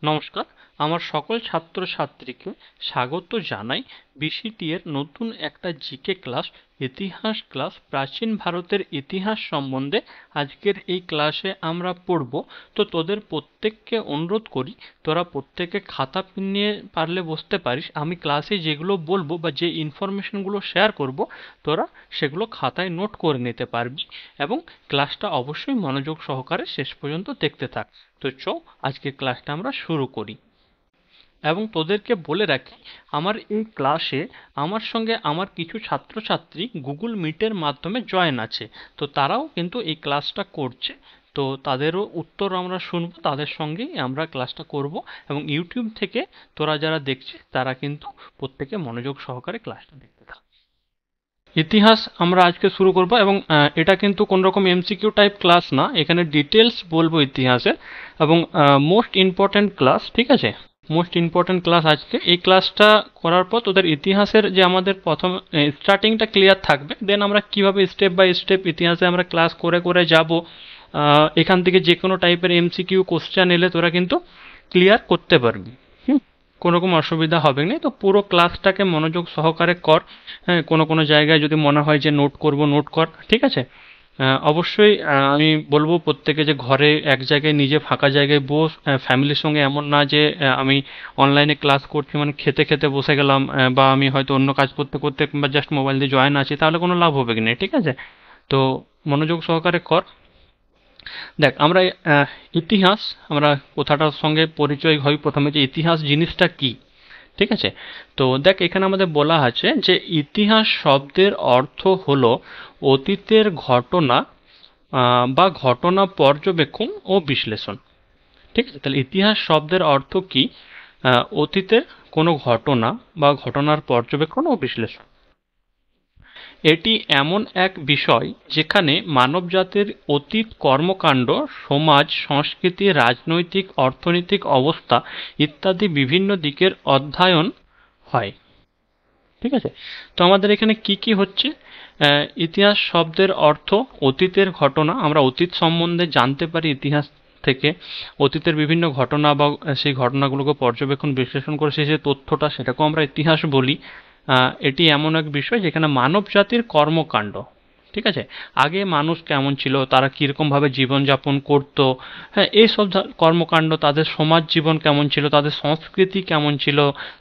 নমস্কার, আমার সকল ছাত্রছাত্রীকে স্বাগত জানাই বিসিটি এর নতুন একটা জিকে ক্লাস, ইতিহাস ক্লাস। প্রাচীন ভারতের ইতিহাস সম্বন্ধে আজকের এই ক্লাসে আমরা পড়ব। তো তোদের প্রত্যেককে অনুরোধ করি, তোরা প্রত্যেকে খাতা পেন নিয়ে পারলে বসতে পারিস। আমি ক্লাসে যেগুলো বলবো বা যে ইনফরমেশনগুলো শেয়ার করব, তোরা সেগুলো খাতায় নোট করে নিতে পারবি এবং ক্লাসটা অবশ্যই মনোযোগ সহকারে শেষ পর্যন্ত দেখতে থাক। তো আজকে ক্লাসটা আমরা শুরু করি। এবং তোদেরকে বলে রাখি, আমার এই ক্লাসে আমার সঙ্গে আমার কিছু ছাত্রছাত্রী গুগল মিটের মাধ্যমে জয়েন আছে। তো তারাও কিন্তু এই ক্লাসটা করছে। তো তাদেরও উত্তর আমরা শুনবো, তাদের সঙ্গেই আমরা ক্লাসটা করব। এবং ইউটিউব থেকে তোরা যারা দেখছিস তারা কিন্তু প্রত্যেকে মনোযোগ সহকারে ক্লাসটা দেখতে থাক। ইতিহাস আমরা আজকে শুরু করব এবং এটা কিন্তু কোন রকম এমসিকিউ টাইপ ক্লাস না, এখানে ডিটেলস বলবো ইতিহাসের এবং মোস্ট ইম্পর্ট্যান্ট ক্লাস, ঠিক আছে? মোস্ট ইম্পর্ট্যান্ট ক্লাস আজকে। এই ক্লাসটা করার পর তোদের ইতিহাসের যে আমাদের প্রথম স্টার্টিংটা ক্লিয়ার থাকবে, দেন আমরা কিভাবে স্টেপ বাই স্টেপ ইতিহাসে আমরা ক্লাস করে করে যাব। এখান থেকে যে কোনো টাইপের এমসিকিউ কোশ্চেন এলে তোরা কিন্তু ক্লিয়ার করতে পারবি। কোনো রকম অসুবিধা হবে না। তো পুরো ক্লাসটাকে মনোযোগ সহকারে কর। হ্যাঁ, কোনো কোনো জায়গায় যদি মনে হয় যে নোট করব, নোট কর, ঠিক আছে? অবশ্যই আমি বলবো প্রত্যেকে যে ঘরে এক জায়গায় নিজে ফাঁকা জায়গায় বস, ফ্যামিলির সঙ্গে এমন না যে আমি অনলাইনে ক্লাস করছি মানে খেতে খেতে বসে গেলাম, বা আমি হয়তো অন্য কাজ করতে করতে কিংবা জাস্ট মোবাইল দিয়ে জয়েন আছি, তাহলে কোনো লাভ হবে কি না, ঠিক আছে? তো মনোযোগ সহকারে কর। দেখ, আমরা ইতিহাস, আমরা কথাটার সঙ্গে পরিচয় হই প্রথমে যে ইতিহাস জিনিসটা কি, ঠিক আছে? তো দেখ, এখানে আমাদের বলা আছে যে ইতিহাস শব্দের অর্থ হলো অতীতের ঘটনা বা ঘটনা পর্যবেক্ষণ ও বিশ্লেষণ। ঠিক আছে, তাহলে ইতিহাস শব্দের অর্থ কি? অতীতের কোনো ঘটনা বা ঘটনার পর্যবেক্ষণ ও বিশ্লেষণ। এটি এমন এক বিষয় যেখানে মানবজাতির অতীত কর্মকাণ্ড, সমাজ, সংস্কৃতি, রাজনৈতিক, অর্থনৈতিক অবস্থা ইত্যাদি বিভিন্ন দিকের অধ্যয়ন হয়। ঠিক আছে, তো আমাদের এখানে কি কি হচ্ছে? ইতিহাস শব্দের অর্থ অতীতের ঘটনা, আমরা অতীত সম্বন্ধে জানতে পারি ইতিহাস থেকে। অতীতের বিভিন্ন ঘটনা বা সেই ঘটনাগুলোকে পর্যবেক্ষণ বিশ্লেষণ করে সেই যে তথ্যটা, সেটাকেও আমরা ইতিহাস বলি। এটি এমন এক বিষয় যেখানে মানব জাতির কর্মকাণ্ড, ঠিক আছে, আগে মানুষ কেমন ছিল, তারা কীরকমভাবে জীবনযাপন করতো, হ্যাঁ, এইসব কর্মকাণ্ড, তাদের সমাজ জীবন কেমন ছিল, তাদের সংস্কৃতি কেমন ছিল,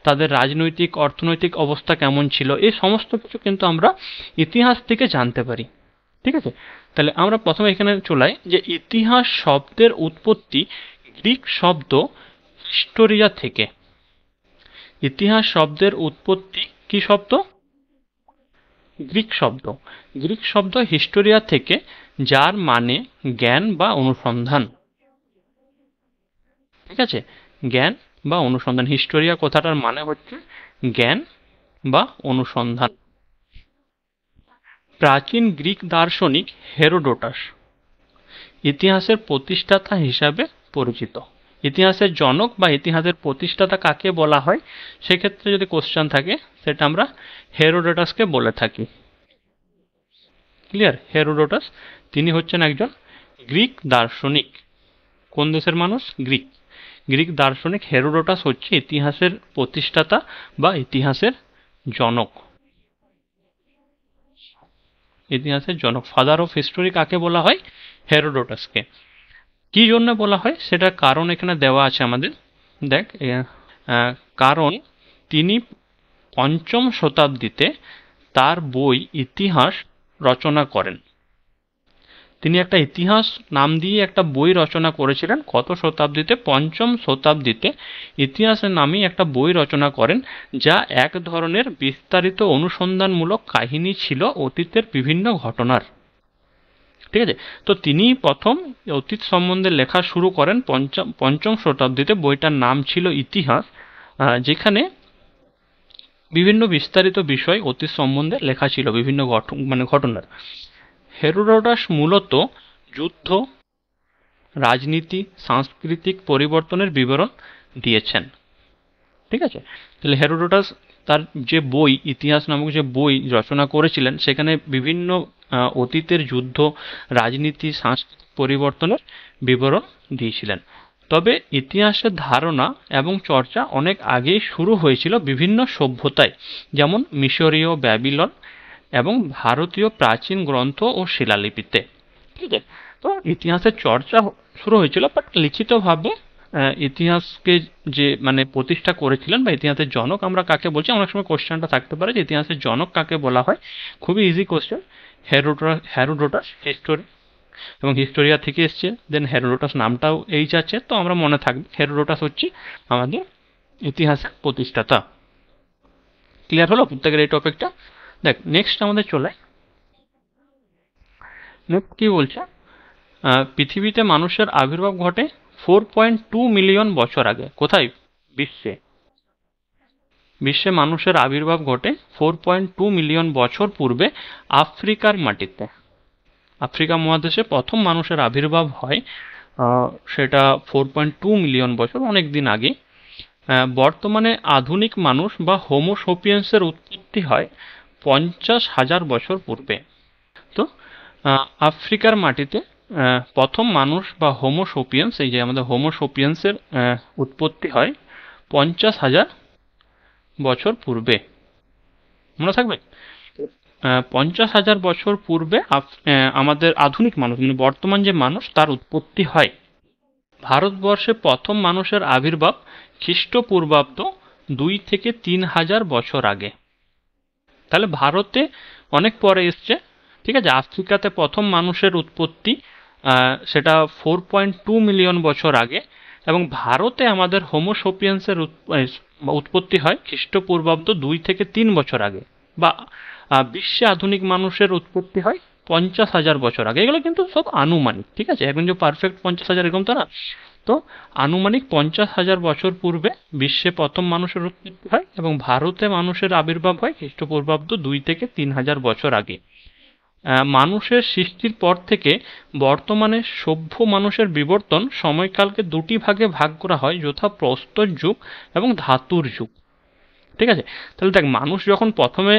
তাদের রাজনৈতিক অর্থনৈতিক অবস্থা কেমন ছিল, এই সমস্ত কিছু কিন্তু আমরা ইতিহাস থেকে জানতে পারি। ঠিক আছে, তাহলে আমরা প্রথমে এখানে চলাই যে ইতিহাস শব্দের উৎপত্তি গ্রিক শব্দ হিস্টোরিয়া থেকে। ইতিহাস শব্দের উৎপত্তি কি শব্দ? গ্রিক শব্দ। গ্রিক শব্দ হিস্টোরিয়া থেকে, যার মানে জ্ঞান বা অনুসন্ধান। ঠিক আছে, জ্ঞান বা অনুসন্ধান। হিস্টোরিয়া কথাটার মানে হচ্ছে জ্ঞান বা অনুসন্ধান। প্রাচীন গ্রিক দার্শনিক হেরোডোটাস ইতিহাসের প্রতিষ্ঠাতা হিসাবে পরিচিত। ইতিহাসের জনক বা ইতিহাসের প্রতিষ্ঠাতা কাকে বলা হয়, সেক্ষেত্রে যদি কোশ্চেন থাকে, সেটা আমরা হেরোডোটাসকে বলে থাকি। ক্লিয়ার? হেরোডোটাস, তিনি হচ্ছেন একজন গ্রিক দার্শনিক। কোন দেশের মানুষ? গ্রিক। গ্রিক দার্শনিক হেরোডোটাস হচ্ছে ইতিহাসের প্রতিষ্ঠাতা বা ইতিহাসের জনক। ইতিহাসের জনক, ফাদার অফ হিস্টোরি কাকে বলা হয়? হেরোডোটাসকে। কি জন্য বলা হয় সেটার কারণ এখানে দেওয়া আছে আমাদের। দেখ, কারণ তিনি ৫ম শতাব্দীতে তার বই ইতিহাস রচনা করেন। তিনি একটা ইতিহাস নাম দিয়ে একটা বই রচনা করেছিলেন। কত শতাব্দীতে? ৫ম শতাব্দীতে ইতিহাসের নামেই একটা বই রচনা করেন, যা এক ধরনের বিস্তারিত অনুসন্ধানমূলক কাহিনী ছিল অতীতের বিভিন্ন ঘটনার। ঠিক আছে, তো তিনি প্রথম অতীত সম্বন্ধে লেখা শুরু করেন ৫ম শতাব্দীতে। বইটার নাম ছিল ইতিহাস, যেখানে বিভিন্ন বিস্তারিত বিষয় অতীত সম্বন্ধে লেখা ছিল, বিভিন্ন ঘটনার। হেরোডোটাস মূলত যুদ্ধ, রাজনীতি, সাংস্কৃতিক পরিবর্তনের বিবরণ দিয়েছেন। ঠিক আছে, তাহলে হেরোডোটাস তার যে বই ইতিহাস নামক যে বই রচনা করেছিলেন, সেখানে বিভিন্ন অতীতের যুদ্ধ, রাজনীতি, সাংস্কৃতিক পরিবর্তনের বিবরণ দিয়েছিলেন। তবে ইতিহাসের ধারণা এবং চর্চা অনেক আগেই শুরু হয়েছিল বিভিন্ন সভ্যতায়, যেমন মিশরীয়, ব্যাবিলন এবং ভারতীয় প্রাচীন গ্রন্থ ও শিলালিপিতে। ঠিক আছে, তো ইতিহাসের চর্চা শুরু হয়েছিল, বাট লিখিতভাবে ইতিহাসকে যে মানে প্রতিষ্ঠা করেছিলেন বা ইতিহাসের জনক আমরা কাকে বলছি, অনেক সময় কোশ্চেনটা থাকতে পারে যে ইতিহাসের জনক কাকে বলা হয়। খুবই ইজি কোশ্চেন, হেরোডোটাস হিস্টোরি, এবং হিস্টোরিয়া থেকে এসছে, দেন হেরোডোটাস নামটাও এই যাচ্ছে, তো আমরা মনে থাকবে হেরোডোটাস হচ্ছে আমাদের ইতিহাসের প্রতিষ্ঠাতা। ক্লিয়ার হলো প্রত্যেকের এই টপিকটা? দেখ নেক্সট আমাদের চলে, নেক্সট কি বলছে, পৃথিবীতে মানুষের আবির্ভাব ঘটে 4.2 মিলিয়ন বছর আগে। কোথায়? বিশ্বে। বিশ্বে মানুষের আবির্ভাব ঘটে 4.2 মিলিয়ন বছর পূর্বে আফ্রিকার মাটিতে। আফ্রিকা মহাদেশে প্রথম মানুষের আবির্ভাব হয়, সেটা 4.2 মিলিয়ন বছর, অনেক দিন আগে। বর্তমানে আধুনিক মানুষ বা হোমো সোপিয়েন্সের উৎপত্তি হয় 50,000 বছর পূর্বে। তো আফ্রিকার মাটিতে প্রথম মানুষ বা হোমো সোপিয়েন্স, এই যে আমাদের হোমো সোপিয়েন্সের উৎপত্তি হয় 50,000 বছর পূর্বে। মনে থাকবে 50,000 বছর পূর্বে আমাদের আধুনিক মানুষ মানে বর্তমান যে মানুষ তার উৎপত্তি হয়। ভারতবর্ষে প্রথম মানুষের আবির্ভাব খ্রিস্টপূর্বাব্দ 2 থেকে 3,000 বছর আগে। তাহলে ভারতে অনেক পরে এসছে। ঠিক আছে, আফ্রিকাতে প্রথম মানুষের উৎপত্তি সেটা 4.2 মিলিয়ন বছর আগে, এবং ভারতে আমাদের হোমো সোপিয়েন্সের উৎপত্তি হয় খ্রিস্টপূর্বাব্দ 2 থেকে 3 বছর আগে, বা বিশ্বে আধুনিক মানুষের উৎপত্তি হয় 50,000 বছর আগে। এগুলো কিন্তু সব আনুমানিক, ঠিক আছে, এখন যে পারফেক্ট 50,000 এরকম তো না। তো আনুমানিক 50,000 বছর পূর্বে বিশ্বে প্রথম মানুষের উৎপত্তি হয়, এবং ভারতে মানুষের আবির্ভাব হয় খ্রিস্টপূর্বাব্দ 2 থেকে 3,000 বছর আগে। মানুষের সৃষ্টির পর থেকে বর্তমানে সভ্য মানুষের বিবর্তন সময়কালকে দুটি ভাগে ভাগ করা হয়, যথা প্রস্তর যুগ এবং ধাতুর যুগ। ঠিক আছে, তাহলে দেখ মানুষ যখন প্রথমে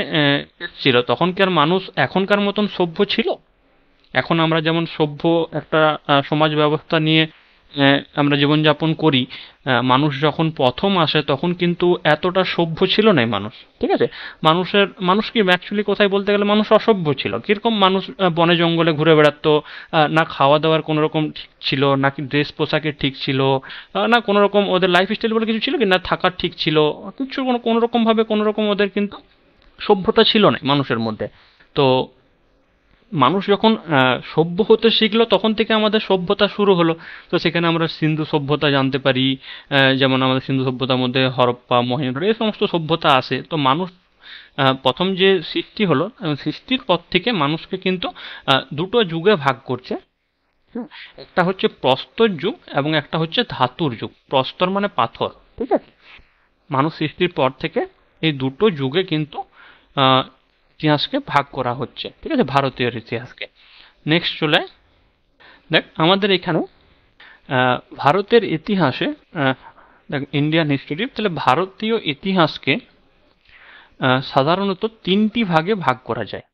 এসেছিল তখন কি আর মানুষ এখনকার মতন সভ্য ছিল? এখন আমরা যেমন সভ্য একটা সমাজ ব্যবস্থা নিয়ে আমরা জীবনযাপন করি, মানুষ যখন প্রথম আসে তখন কিন্তু এতটা সভ্য ছিল না মানুষ। ঠিক আছে, মানুষ কি অ্যাকচুয়ালি কোথায় বলতে গেলে মানুষ অসভ্য ছিল। কিরকম? মানুষ বনে জঙ্গলে ঘুরে বেড়াতো, না খাওয়া দাওয়ার কোনো রকম ঠিক ছিল, নাকি ড্রেস পোশাকের ঠিক ছিল, না কোনো রকম ওদের লাইফ স্টাইল বলে কিছু ছিল কি না, থাকার ঠিক ছিল কিছু, কোনো রকম ভাবে কোনো রকম ওদের কিন্তু সভ্যতা ছিল না মানুষের মধ্যে। তো মানুষ যখন সভ্য হতে শিখলো তখন থেকে আমাদের সভ্যতা শুরু হলো। তো সেখানে আমরা সিন্ধু সভ্যতা জানতে পারি, যেমন আমাদের সিন্ধু সভ্যতার মধ্যে হরপ্পা, মহেন্দ্র এই সমস্ত সভ্যতা আসে। তো মানুষ প্রথম যে সৃষ্টি হলো, সৃষ্টির পর থেকে মানুষকে কিন্তু দুটো যুগে ভাগ করছে। একটা হচ্ছে প্রস্তর যুগ এবং একটা হচ্ছে ধাতুর যুগ। প্রস্তর মানে পাথর। ঠিক আছে, মানুষ সৃষ্টির পর থেকে এই দুটো যুগে কিন্তু ইতিহাসকে ভাগ করা হচ্ছে। ঠিক আছে, ভারতীয় ইতিহাসকে। নেক্সট চলে দেখ আমাদের এখানে ভারতের ইতিহাসে, দেখ ইন্ডিয়ান হিস্ট্রি, তাহলে ভারতীয় ইতিহাসকে সাধারণত তিনটি ভাগে ভাগ করা যায়।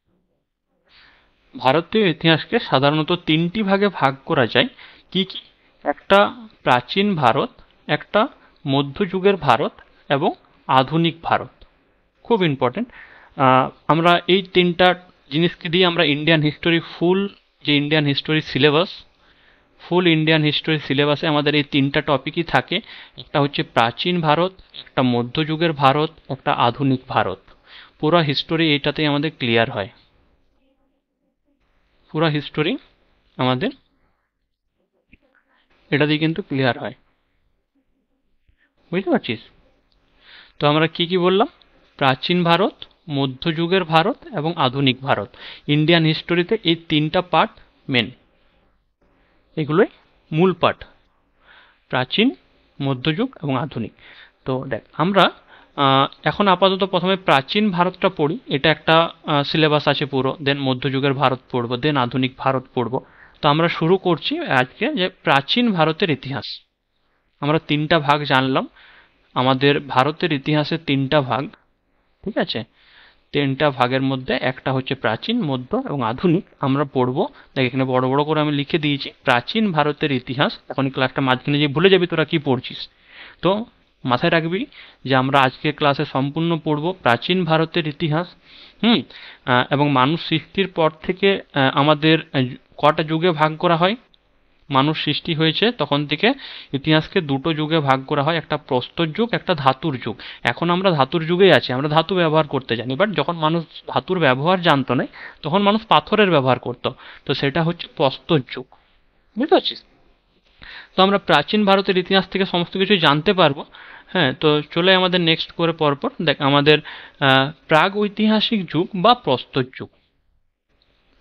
ভারতীয় ইতিহাসকে সাধারণত তিনটি ভাগে ভাগ করা যায়। কি কি? একটা প্রাচীন ভারত, একটা মধ্যযুগের ভারত এবং আধুনিক ভারত। খুব ইম্পর্টেন্ট। আমরা এই তিনটা জিনিসকে দিয়ে আমরা ইন্ডিয়ান হিস্টোরি যে ইন্ডিয়ান হিস্টোরি সিলেবাস, ফুল ইন্ডিয়ান হিস্টোরি সিলেবাসে আমাদের এই তিনটা টপিকই থাকে। একটা হচ্ছে প্রাচীন ভারত, একটা মধ্যযুগের ভারত, একটা আধুনিক ভারত। পুরো হিস্টোরি এইটাতেই আমাদের ক্লিয়ার হয়। পুরো হিস্টোরি আমাদের এটা দিয়ে কিন্তু ক্লিয়ার হয়। বুঝতে পারছিস? তো আমরা কি কি বললাম? প্রাচীন ভারত, মধ্যযুগের ভারত এবং আধুনিক ভারত। ইন্ডিয়ান হিস্টোরিতে এই তিনটা পার্ট মেন, এগুলোই মূল পার্ট, প্রাচীন, মধ্যযুগ এবং আধুনিক। তো দেখ আমরা এখন আপাতত প্রথমে প্রাচীন ভারতটা পড়ি, এটা একটা সিলেবাস আছে পুরো, দেন মধ্যযুগের ভারত পড়বো, দেন আধুনিক ভারত পড়বো। তো আমরা শুরু করছি আজকে যে প্রাচীন ভারতের ইতিহাস। আমরা তিনটা ভাগ জানলাম, আমাদের ভারতের ইতিহাসের তিনটা ভাগ। ঠিক আছে, তিনটা ভাগের মধ্যে একটা হচ্ছে প্রাচীন, মধ্য এবং আধুনিক আমরা পড়বো। দেখ এখানে বড় বড় করে আমি লিখে দিয়েছি প্রাচীন ভারতের ইতিহাস। এখন ক্লাসটা মাঝখানে যে ভুলে যাবি তোরা কি পড়ছিস, তো মাথায় রাখবি যে আমরা আজকে ক্লাসে সম্পূর্ণ পড়ব প্রাচীন ভারতের ইতিহাস। হুম এবং মানুষ সৃষ্টির পর থেকে আমাদের কটা যুগে ভাগ করা হয়, মানুষ সৃষ্টি হয়েছে তখন থেকে ইতিহাসকে দুটো যুগে ভাগ করা হয়, একটা প্রস্তর যুগ, একটা ধাতুর যুগ। এখন আমরা ধাতুর যুগেই আছি, আমরা ধাতু ব্যবহার করতে জানি, বাট যখন মানুষ ধাতুর ব্যবহার জানতো না তখন মানুষ পাথরের ব্যবহার করতো, তো সেটা হচ্ছে প্রস্তর যুগ। বুঝতে পারছিস? তো আমরা প্রাচীন ভারতের ইতিহাস থেকে সমস্ত কিছু জানতে পারবো। হ্যাঁ, তো চলে আমাদের নেক্সট করে পরপর দেখ আমাদের প্রাগ ঐতিহাসিক যুগ বা প্রস্তর যুগ।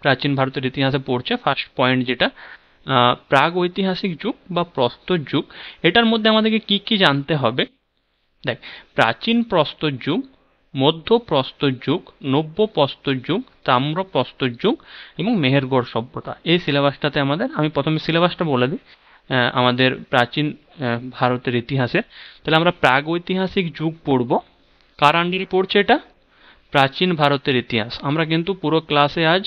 প্রাচীন ভারতের ইতিহাসে পড়ছে ফার্স্ট পয়েন্ট যেটা প্রাগ ঐতিহাসিক যুগ বা প্রস্তর যুগ। এটার মধ্যে আমাদেরকে কি কি জানতে হবে? দেখ, প্রাচীন প্রস্তর যুগ, মধ্য প্রস্তর যুগ, নব্য প্রস্তর যুগ, তাম্র প্রস্তর যুগ এবং মেহেরগড় সভ্যতা। এই সিলেবাসটাতে আমাদের, আমি প্রথমে সিলেবাসটা বলে দিই আমাদের প্রাচীন ভারতের ইতিহাসে। তাহলে আমরা প্রাগ ঐতিহাসিক যুগ পড়ব। কার আন্ডারে পড়ছে এটা? প্রাচীন ভারতের ইতিহাস। আমরা কিন্তু পুরো ক্লাসে আজ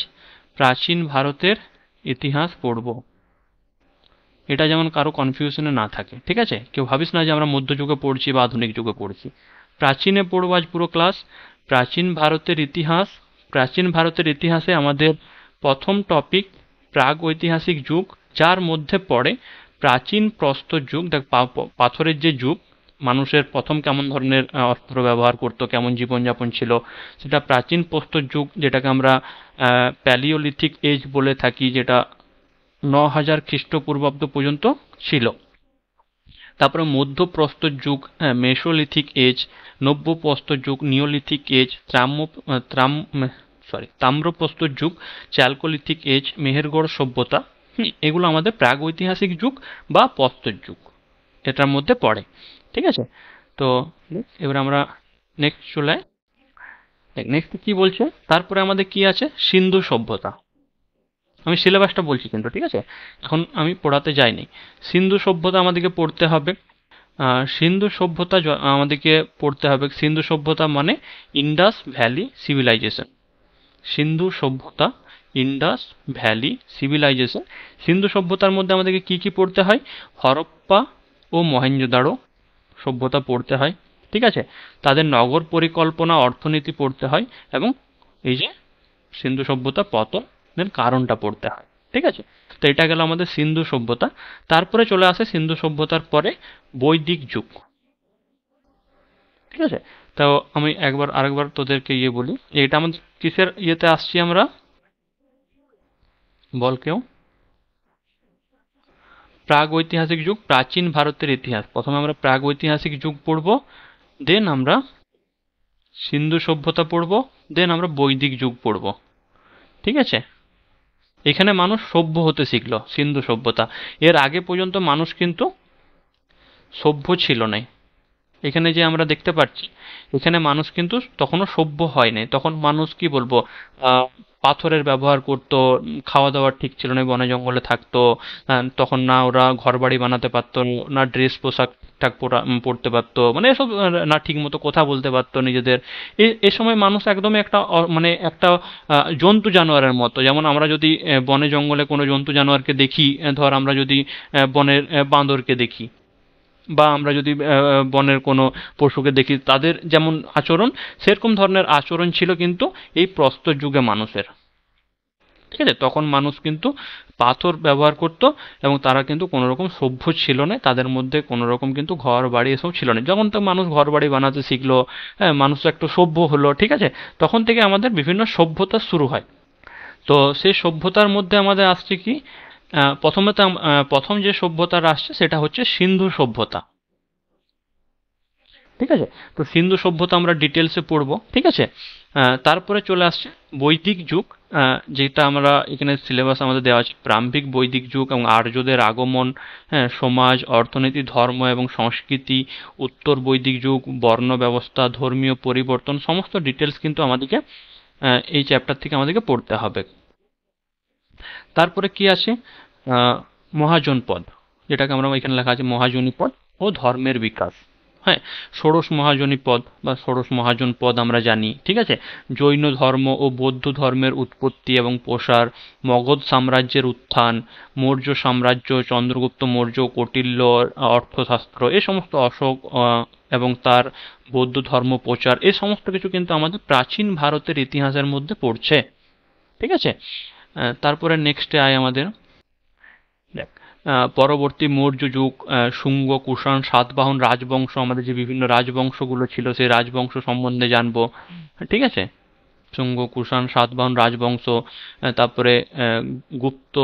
প্রাচীন ভারতের ইতিহাস পড়ব, এটা যেমন কারো কনফিউশনে না থাকে, ঠিক আছে? কেউ ভাবিস না যে আমরা মধ্যযুগে পড়ছি বা আধুনিক যুগে পড়ছি। প্রাচীনে পড়বো আজ পুরো ক্লাস প্রাচীন ভারতের ইতিহাস। প্রাচীন ভারতের ইতিহাসে আমাদের প্রথম টপিক প্রাগ ঐতিহাসিক যুগ, যার মধ্যে পড়ে প্রাচীন প্রস্তর যুগ। দেখ, পাথরের যে যুগ, মানুষের প্রথম কেমন ধরনের অস্ত্র ব্যবহার করতো, কেমন জীবনযাপন ছিল, সেটা প্রাচীন প্রস্তর যুগ, যেটাকে আমরা প্যালিওলিথিক এজ বলে থাকি, যেটা 9000 খ্রিস্টপূর্বাব্দ পর্যন্ত ছিল। তারপরে মধ্য প্রস্তর যুগ, মেসোলিথিক এজ, নব্য প্রস্তর যুগ, নিওলিথিক এজ, তাম্র প্রস্তর যুগ, চ্যালকোলিথিক এজ, মেহেরগড় সভ্যতা। এগুলো আমাদের প্রাগ ঐতিহাসিক যুগ বা প্রস্তর যুগ এটার মধ্যে পড়ে, ঠিক আছে? তো এবার আমরা নেক্সট চলে, নেক্সট কি বলছে, তারপরে আমাদের কি আছে, সিন্ধু সভ্যতা। আমি সিলেবাসটা বলছি কিন্তু, ঠিক আছে? এখন আমি পড়াতে যাইনি। সিন্ধু সভ্যতা আমাদেরকে পড়তে হবে। সিন্ধু সভ্যতা আমাদেরকে পড়তে হবে। সিন্ধু সভ্যতা মানে ইন্ডাস ভ্যালি সিভিলাইজেশন। সিন্ধু সভ্যতা, ইন্ডাস ভ্যালি সিভিলাইজেশন। সিন্ধু সভ্যতার মধ্যে আমাদেরকে কি কি পড়তে হয়? হরপ্পা ও মহেঞ্জোদারো সভ্যতা পড়তে হয়, ঠিক আছে? তাদের নগর পরিকল্পনা, অর্থনীতি পড়তে হয় এবং এই যে সিন্ধু সভ্যতা পতনের কারণটা পড়তে হয়, ঠিক আছে? তো এটা গেল আমাদের সিন্ধু সভ্যতা। তারপরে চলে আসে সিন্ধু সভ্যতার পরে বৈদিক যুগ, ঠিক আছে? তো আমি আরেকবার তোদেরকে বলি, এটা আমাদের কিসের ইয়েতে আসছি আমরা, বল কেউ? প্রাগ ঐতিহাসিক যুগ, প্রাচীন ভারতের ইতিহাস। প্রথমে আমরা প্রাগ ঐতিহাসিক যুগ পড়ব, দেন আমরা সিন্ধু সভ্যতা পড়ব, দেন আমরা বৈদিক যুগ পড়ব, ঠিক আছে? এখানে মানুষ সভ্য হতে শিখলো, সিন্ধু সভ্যতা। এর আগে পর্যন্ত মানুষ কিন্তু সভ্য ছিল না। এখানে যে আমরা দেখতে পাচ্ছি, এখানে মানুষ কিন্তু তখনও সভ্য হয় নাই। তখন মানুষ কি বলবো, পাথরের ব্যবহার করতো, খাওয়া দাওয়া ঠিক ছিল না, বনে জঙ্গলে থাকতো। তখন না ওরা ঘর বাড়ি বানাতে পারতো, না ড্রেস পোশাক ঠিকঠাক পরতে পারতো, মানে এসব না ঠিক মতো কথা বলতে পারতো নিজেদের। এ সময় মানুষ একদমই একটা মানে একটা জন্তু জানোয়ারের মতো। যেমন আমরা যদি বনে জঙ্গলে কোনো জন্তু জানোয়ারকে দেখি, ধর আমরা যদি বনের বাঁদরকে দেখি, বা আমরা যদি বনের কোনো পশুকে দেখি, তাদের যেমন আচরণ, সেরকম ধরনের আচরণ ছিল কিন্তু এই প্রস্তর যুগে মানুষের, ঠিক আছে? তখন মানুষ কিন্তু পাথর ব্যবহার করত এবং তারা কিন্তু কোনো রকম সভ্য ছিল না, তাদের মধ্যে কোনো রকম কিন্তু ঘর বাড়ি এসব ছিল না। যখন তো মানুষ ঘর বাড়ি বানাতে শিখলো, হ্যাঁ, মানুষ একটু সভ্য হলো, ঠিক আছে? তখন থেকে আমাদের বিভিন্ন সভ্যতা শুরু হয়। তো সেই সভ্যতার মধ্যে আমাদের আসছে কি, প্রথমে তো প্রথম যে সভ্যতার আসছে সেটা হচ্ছে সিন্ধু সভ্যতা, ঠিক আছে? তো সিন্ধু সভ্যতা আমরা ডিটেলসে পড়বো, ঠিক আছে? তারপরে চলে আসছে বৈদিক যুগ, যেটা আমরা এখানে সিলেবাস আমাদের দেওয়া আছে প্রারম্ভিক বৈদিক যুগ এবং আর্যদের আগমন, হ্যাঁ, সমাজ, অর্থনীতি, ধর্ম এবং সংস্কৃতি, উত্তর বৈদিক যুগ, বর্ণ ব্যবস্থা, ধর্মীয় পরিবর্তন, সমস্ত ডিটেলস কিন্তু আমাদেরকে এই চ্যাপ্টার থেকে আমাদেরকে পড়তে হবে। তারপরে কি আছে, মহাজনপদ, যেটাকে আমরা এখানে লেখা আছে মহাজনীপদ ও ধর্মের বিকাশ। হ্যাঁ, ষোড়শ মহাজনী পদ বা ষোড়শ মহাজন পদ আমরা জানি, ঠিক আছে। জৈন ধর্ম ও বৌদ্ধ ধর্মের উৎপত্তি এবং প্রসার, মগধ সাম্রাজ্যের উত্থান, মৌর্য সাম্রাজ্য, চন্দ্রগুপ্ত মৌর্য, কৌটিল্য অর্থশাস্ত্র, এ সমস্ত অশোক এবং তার বৌদ্ধ ধর্ম প্রচার, এ সমস্ত কিছু কিন্তু আমাদের প্রাচীন ভারতের ইতিহাসের মধ্যে পড়ছে, ঠিক আছে। তারপরে নেক্সটে আয় আমাদের, দেখ, পরবর্তী মৌর্য যুগ, শুঙ্গ, কুষাণ, সাতবাহন রাজবংশ, আমাদের যে বিভিন্ন রাজবংশগুলো ছিল সেই রাজবংশ সম্বন্ধে জানবো, ঠিক আছে। শুঙ্গ, কুষাণ, সাতবাহন রাজবংশ, তারপরে গুপ্ত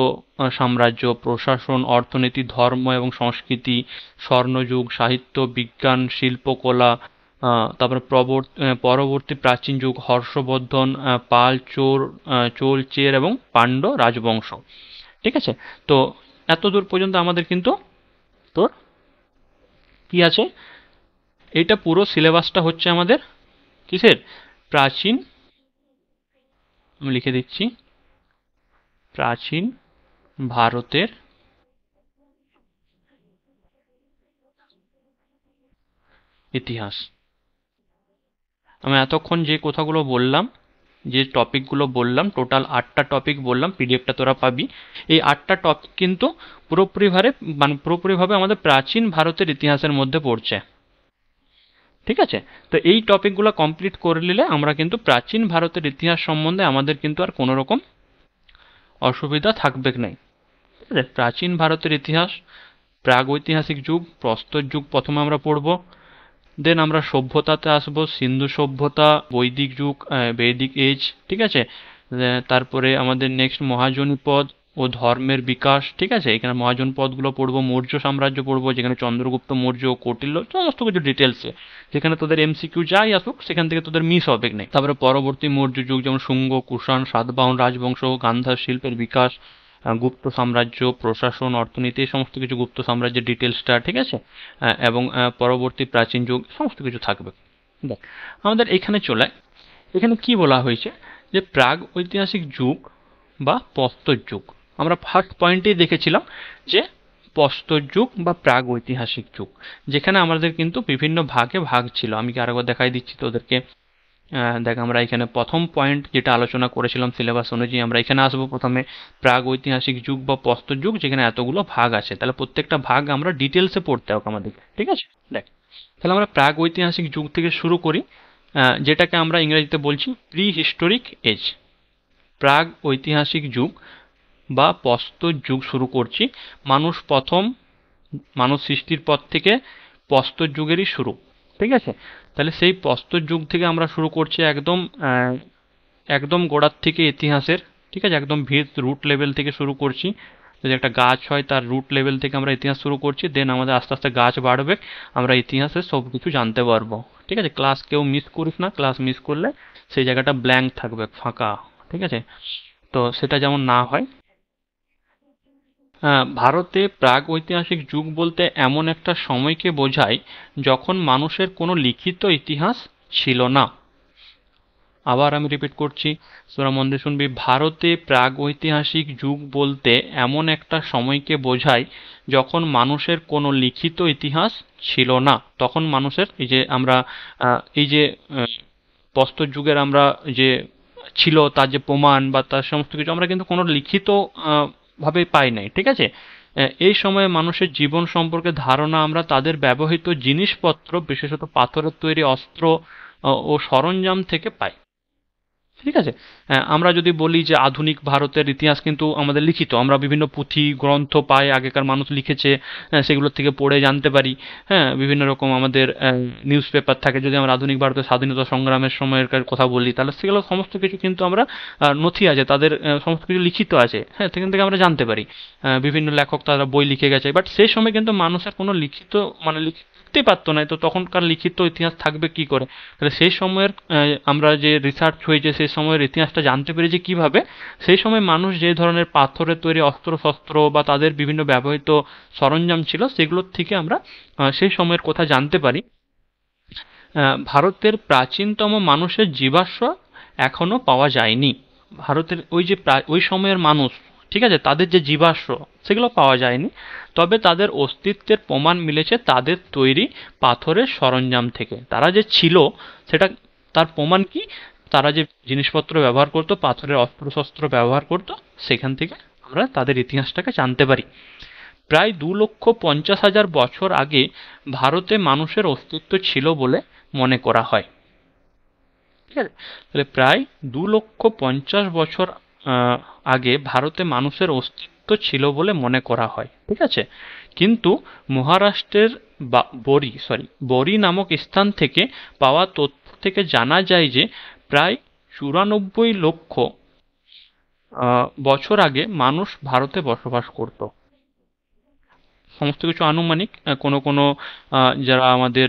সাম্রাজ্য, প্রশাসন, অর্থনীতি, ধর্ম এবং সংস্কৃতি, স্বর্ণযুগ, সাহিত্য, বিজ্ঞান, শিল্পকলা, তারপরে পরবর্তী প্রাচীন যুগ, হর্ষবর্ধন, পাল, চোল, চের এবং পাণ্ড্য রাজবংশ, ঠিক আছে। তো এত দূর পর্যন্ত আমাদের কিন্তু তোর কি আছে, এটা পুরো সিলেবাসটা হচ্ছে আমাদের কিসের, প্রাচীন, আমি লিখে দিচ্ছি, প্রাচীন ভারতের ইতিহাস। আমি এতক্ষণ যে কথাগুলো বললাম, যে টপিকগুলো বললাম, টোটাল 8টা টপিক বললাম, পিডিএফটা তোরা পাবি। এই 8টা টপিক কিন্তু পুরোপুরিভাবে আমাদের প্রাচীন ভারতের ইতিহাসের মধ্যে পড়ছে, ঠিক আছে। তো এই টপিকগুলো কমপ্লিট করে নিলে আমরা কিন্তু প্রাচীন ভারতের ইতিহাস সম্বন্ধে আমাদের কিন্তু আর কোনো রকম অসুবিধা থাকবে না, ঠিক আছে। প্রাচীন ভারতের ইতিহাস, প্রাগৈতিহাসিক যুগ, প্রস্তর যুগ প্রথমে আমরা পড়ব, দেন আমরা সভ্যতাতে আসবো, সিন্ধু সভ্যতা, বৈদিক যুগ, বৈদিক এজ, ঠিক আছে। তারপরে আমাদের নেক্সট মহাজনী পদ ও ধর্মের বিকাশ, ঠিক আছে। এখানে মহাজন পদগুলো পড়বো, মৌর্য সাম্রাজ্য পড়বো, যেখানে চন্দ্রগুপ্ত মৌর্য, কৌটিল্য, সমস্ত কিছু ডিটেলসে, যেখানে তোদের এমসিকিউ যাই আসুক সেখান থেকে তোদের মিস হবে না। তারপরে পরবর্তী মৌর্য যুগ, যেমন শুঙ্গ, কুষাণ, সাতবাহন রাজবংশ, গান্ধার শিল্পের বিকাশ, গুপ্ত সাম্রাজ্য, প্রশাসন, অর্থনীতি, এই সমস্ত কিছু গুপ্ত সাম্রাজ্যের ডিটেলসটা, ঠিক আছে। এবং পরবর্তী প্রাচীন যুগ, সমস্ত কিছু থাকবে। দেখ, আমাদের এখানে চলে, এখানে কি বলা হয়েছে যে প্রাগ ঐতিহাসিক যুগ বা প্রস্তর যুগ, আমরা ফার্স্ট পয়েন্টেই দেখেছিলাম যে প্রস্তর যুগ বা প্রাগ ঐতিহাসিক যুগ, যেখানে আমাদের কিন্তু বিভিন্ন ভাগে ভাগ ছিল। আমি কি আরেকবার দেখাই দিচ্ছি তোদেরকে। দেখ, আমরা এখানে প্রথম পয়েন্ট যেটা আলোচনা করেছিলাম সিলেবাস অনুযায়ী, আমরা এখানে আসবো প্রথমে প্রাগ ঐতিহাসিক যুগ বা প্রস্তর যুগ, যেখানে এতগুলো ভাগ আছে, তাহলে প্রত্যেকটা ভাগ আমরা ডিটেলসে পড়তে হবে আমাদের, ঠিক আছে। দেখ, তাহলে আমরা প্রাগ ঐতিহাসিক যুগ থেকে শুরু করি, যেটাকে আমরা ইংরেজিতে বলছি প্রি হিস্টোরিক এজ। প্রাগ ঐতিহাসিক যুগ বা প্রস্তর যুগ শুরু করছি। মানুষ সৃষ্টির পর থেকে প্রস্তর যুগেরই শুরু, ঠিক আছে। তাহলে সেই প্রস্তর যুগ থেকে আমরা শুরু করছি একদম গোড়ার থেকে ইতিহাসের, ঠিক আছে, একদম রুট লেভেল থেকে শুরু করছি। যদি একটা গাছ হয় তার রুট লেভেল থেকে আমরা ইতিহাস শুরু করছি, দেন আমাদের আস্তে আস্তে গাছ বাড়বে, আমরা ইতিহাসের সব কিছু জানতে পারবো, ঠিক আছে। ক্লাস কেউ মিস করিস না, ক্লাস মিস করলে সেই জায়গাটা ব্ল্যাঙ্ক থাকবে, ফাঁকা, ঠিক আছে। তো সেটা যেমন না হয়। ভারতে প্রাগৈতিহাসিক যুগ বলতে এমন একটা সময়কে বোঝায় যখন মানুষের কোনো লিখিত ইতিহাস ছিল না। আবার আমি রিপিট করছি, তোরা মন দিয়ে শুনবি। ভারতে প্রাগৈতিহাসিক যুগ বলতে এমন একটা সময়কে বোঝায় যখন মানুষের কোনো লিখিত ইতিহাস ছিল না। তখন মানুষের এই যে প্রস্তর যুগের আমরা যে ছিল তার যে প্রমাণ বা তার সমস্ত কিছু আমরা কিন্তু কোনো লিখিত ভাবে পাই নাই, ঠিক আছে। এই সময়ে মানুষের জীবন সম্পর্কে ধারণা আমরা তাদের ব্যবহৃত জিনিসপত্র, বিশেষত পাথরের তৈরি অস্ত্র ও সরঞ্জাম থেকে পাই, ঠিক আছে। আমরা যদি বলি যে আধুনিক ভারতের ইতিহাস কিন্তু আমাদের লিখিত, আমরা বিভিন্ন পুঁথি গ্রন্থ পাই, আগেকার মানুষ লিখেছে, সেগুলোর থেকে পড়ে জানতে পারি। হ্যাঁ, বিভিন্ন রকম আমাদের নিউজ পেপার থাকে। যদি আমরা আধুনিক ভারতের স্বাধীনতা সংগ্রামের সময়ের কথা বলি, তাহলে সেগুলো সমস্ত কিছু কিন্তু আমরা নথি আছে তাদের, সমস্ত কিছু লিখিত আছে, হ্যাঁ, সেখান থেকে আমরা জানতে পারি। বিভিন্ন লেখক তারা বই লিখে গেছে, বাট সেই সময় কিন্তু মানুষের কোনো লিখিত লিখতে পারতো না, তো তখনকার লিখিত ইতিহাস থাকবে কি করে? তাহলে সেই সময়ের আমরা যে রিসার্চ হয়েছে সেই সময়ের ইতিহাসটা জানতে পেরেছি কিভাবে, সেই সময় মানুষ যে ধরনের পাথরের তৈরি অস্ত্র শস্ত্র বা তাদের বিভিন্ন ব্যবহৃত সরঞ্জাম ছিল সেগুলোর থেকে আমরা সেই সময়ের কথা জানতে পারি। ভারতের প্রাচীনতম মানুষের জীবাশ্ম এখনো পাওয়া যায়নি। ভারতের ওই সময়ের মানুষ ঠিক আছে, তাদের যে জীবাশ্ম সেগুলো পাওয়া যায়নি, তবে তাদের অস্তিত্বের প্রমাণ মিলেছে তাদের তৈরি পাথরের সরঞ্জাম থেকে। তারা যে ছিল সেটা, তার প্রমাণ কি, তারা যে জিনিসপত্র ব্যবহার করতো, পাথরের অস্ত্রশস্ত্র ব্যবহার করতো, সেখান থেকে আমরা তাদের ইতিহাসটাকে জানতে পারি। প্রায় 2,50,000 বছর আগে ভারতে মানুষের অস্তিত্ব ছিল বলে মনে করা হয়। ঠিক আছে, তাহলে প্রায় 2,50,000 বছর আগে ভারতে মানুষের অস্তিত্ব ছিল বলে মনে করা হয়। ঠিক আছে, কিন্তু মহারাষ্ট্রের বরি নামক স্থান থেকে পাওয়া তথ্য থেকে জানা যায় যে প্রায় 94 লক্ষ বছর আগে মানুষ ভারতে বসবাস করত। সমস্ত কিছু আনুমানিক। কোনো কোনো যারা আমাদের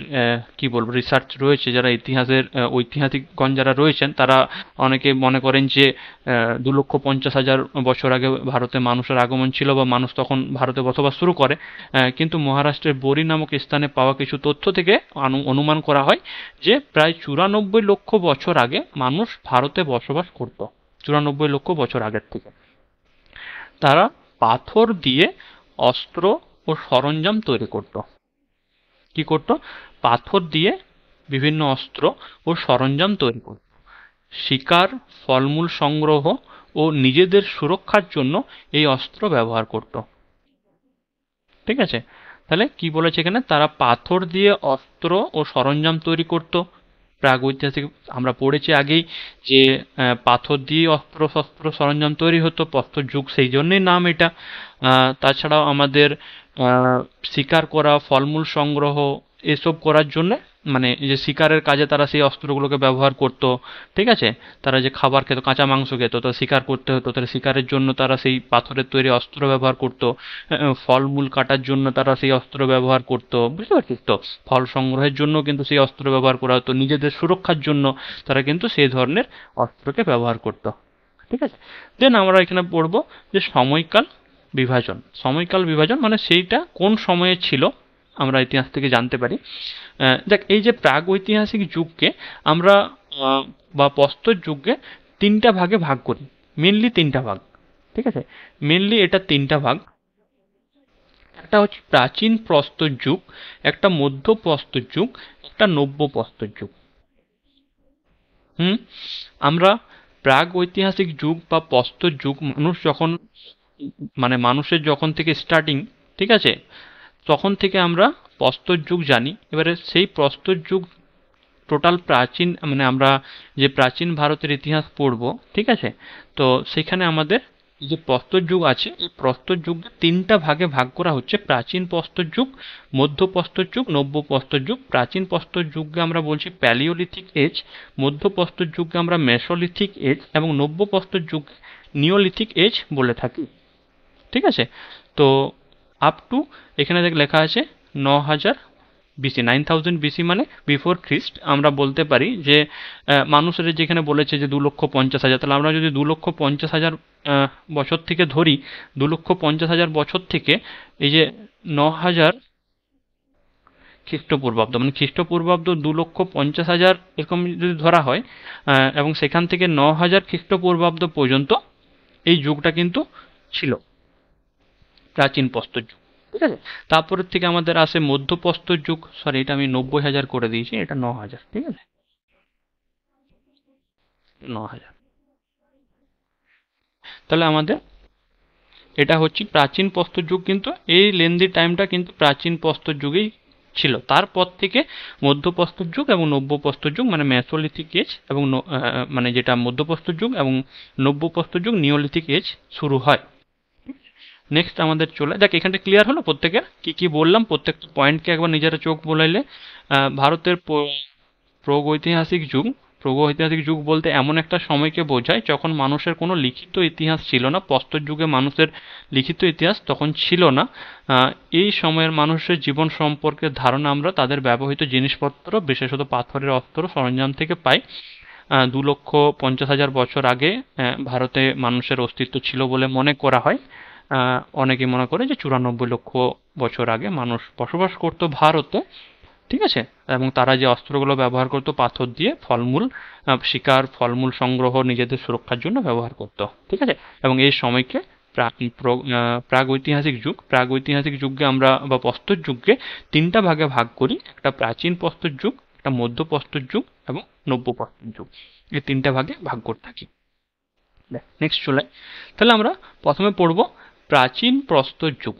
কি বলবো রিসার্চ রয়েছে, যারা ইতিহাসের ঐতিহাসিকগণ যারা রয়েছেন, তারা অনেকে মনে করেন যে 2,50,000 বছর আগে ভারতে মানুষের আগমন ছিল বা মানুষ তখন ভারতে বসবাস শুরু করে। কিন্তু মহারাষ্ট্রের বরি নামক স্থানে পাওয়া কিছু তথ্য থেকে অনুমান করা হয় যে প্রায় 94 লক্ষ বছর আগে মানুষ ভারতে বসবাস করত। 94 লক্ষ বছর আগের থেকে তারা পাথর দিয়ে অস্ত্র ও সরঞ্জাম তৈরি করত। কি করত? পাথর দিয়ে বিভিন্ন অস্ত্র ও সরঞ্জাম তৈরি করত। শিকার, ফলমূল সংগ্রহ ও নিজেদের সুরক্ষার জন্য এই অস্ত্র ব্যবহার করত। ঠিক আছে, তাহলে কি বলেছে এখানে, তারা পাথর দিয়ে অস্ত্র ও সরঞ্জাম তৈরি করত। প্রাগৈতিহাসিক আমরা পড়েছি আগেই যে পাথর দিয়ে অস্ত্র শস্ত্র সরঞ্জাম তৈরি হতো, প্রস্তর যুগ সেই জন্যই নাম এটা। তাছাড়াও আমাদের শিকার করা, ফলমূল সংগ্রহ এসব করার জন্য, মানে যে শিকারের কাজে তারা সেই অস্ত্রগুলোকে ব্যবহার করত। ঠিক আছে, তারা যে খাবার খেত, কাঁচা মাংস খেত, তো শিকার করতে হতো, তাহলে শিকারের জন্য তারা সেই পাথরের তৈরি অস্ত্র ব্যবহার করত। ফলমূল কাটার জন্য তারা সেই অস্ত্র ব্যবহার করত, বুঝতে পারছিস তো? ফল সংগ্রহের জন্য কিন্তু সেই অস্ত্র ব্যবহার করা হতো, নিজেদের সুরক্ষার জন্য তারা কিন্তু সেই ধরনের অস্ত্রকে ব্যবহার করত। ঠিক আছে, দেন আমরা এখানে পড়বো যে সময়কাল বিভাজন। সময়কাল বিভাজন মানে সেইটা কোন সময়ে ছিল আমরা ইতিহাস থেকে জানতে পারি। দেখ, এই যে প্রাগ ঐতিহাসিক যুগকে আমরা বা প্রস্তর যুগকে তিনটা ভাগে ভাগ করি, মেনলি তিনটা ভাগ। ঠিক আছে, মেনলি এটা তিনটা ভাগ। একটা হচ্ছে প্রাচীন প্রস্তর যুগ, একটা মধ্য প্রস্তর যুগ, একটা নব্য প্রস্তর যুগ। আমরা প্রাগ ঐতিহাসিক যুগ বা প্রস্তর যুগ মানুষ যখন, মানে মানুষের যখন থেকে স্টার্টিং, ঠিক আছে, তখন থেকে আমরা প্রস্তর যুগ জানি। এবারে সেই প্রস্তর যুগ টোটাল প্রাচীন, মানে আমরা যে প্রাচীন ভারতের ইতিহাস পড়ব, ঠিক আছে, তো সেখানে আমাদের যে প্রস্তর যুগ আছে, এই প্রস্তর যুগকে তিনটা ভাগে ভাগ করা হচ্ছে: প্রাচীন প্রস্তর যুগ, মধ্য প্রস্তর যুগ, নব্য প্রস্তর যুগ। প্রাচীন প্রস্তর যুগকে আমরা বলছি প্যালিওলিথিক এজ, মধ্য প্রস্তর যুগকে আমরা মেসোলিথিক এজ এবং নব্য প্রস্তর যুগ নিওলিথিক এজ বলে থাকি। ঠিক আছে, তো আপ টু এখানে লেখা আছে 9,000 বিসি, 9,000 বিসি মানে বিফোর খ্রিস্ট। আমরা বলতে পারি যে মানুষের যেখানে বলেছে যে 2,50,000, তাহলে আমরা যদি 2,50,000 বছর থেকে ধরি, 2,50,000 বছর থেকে এই যে 9,000 খ্রিস্টপূর্বাব্দ, মানে খ্রিস্টপূর্বাব্দ 2,50,000 এরকম যদি ধরা হয়, এবং সেখান থেকে 9,000 খ্রিস্টপূর্বাব্দ পর্যন্ত এই যুগটা কিন্তু ছিল প্রাচীন প্রস্তর যুগ। ঠিক আছে, তারপরের থেকে আমাদের আসে মধ্য প্রস্তর যুগ। সরি, এটা আমি 90,000 করে দিয়েছি, এটা 9,000। ঠিক আছে, 9,000। তাহলে আমাদের এটা হচ্ছে প্রাচীন প্রস্তর যুগ, কিন্তু এই লেন্দি টাইমটা কিন্তু প্রাচীন প্রস্তর যুগেই ছিল। তারপর থেকে মধ্য প্রস্তর যুগ এবং নব্য প্রস্তর যুগ, মানে মেসোলিথিক এজ এবং মানে যেটা মধ্য প্রস্তর যুগ, এবং নব্য প্রস্তর যুগ নিওলিথিক এজ শুরু হয়। নেক্সট আমাদের চলে, দেখ এখানটা ক্লিয়ার হলো প্রত্যেকের কি কি বললাম, প্রত্যেকটা পয়েন্টকে একবার নিজেরা চোখ বোলাইলে। ভারতের প্রাগৈতিহাসিক যুগ বলতে এমন একটা সময়কে বোঝায় যখন মানুষের কোনো লিখিত ইতিহাস ছিল না। প্রস্তর যুগে মানুষের লিখিত ইতিহাস তখন ছিল না। এই সময়ের মানুষের জীবন সম্পর্কে ধারণা আমরা তাদের ব্যবহৃত জিনিসপত্র, বিশেষত পাথরের অস্ত্র সরঞ্জাম থেকে পাই। 2,50,000 বছর আগে ভারতে মানুষের অস্তিত্ব ছিল বলে মনে করা হয়। অনেকে মনে করে যে 94 লক্ষ বছর আগে মানুষ বসবাস করতো ভারতে। ঠিক আছে, এবং তারা যে অস্ত্রগুলো ব্যবহার করতো পাথর দিয়ে, ফলমূল শিকার, ফলমূল সংগ্রহ, নিজেদের সুরক্ষার জন্য ব্যবহার করতো। ঠিক আছে, এবং এই সময়কে প্রাগৈতিহাসিক যুগ। প্রাগৈতিহাসিক যুগে আমরা বা প্রস্তর যুগকে তিনটা ভাগে ভাগ করি, একটা প্রাচীন প্রস্তর যুগ, একটা মধ্য প্রস্তর যুগ এবং নব্য প্রস্তর যুগ, এই তিনটা ভাগে ভাগ করে থাকি। নেক্সট চলে, তাহলে আমরা প্রথমে পড়ব প্রাচীন প্রস্তর যুগ,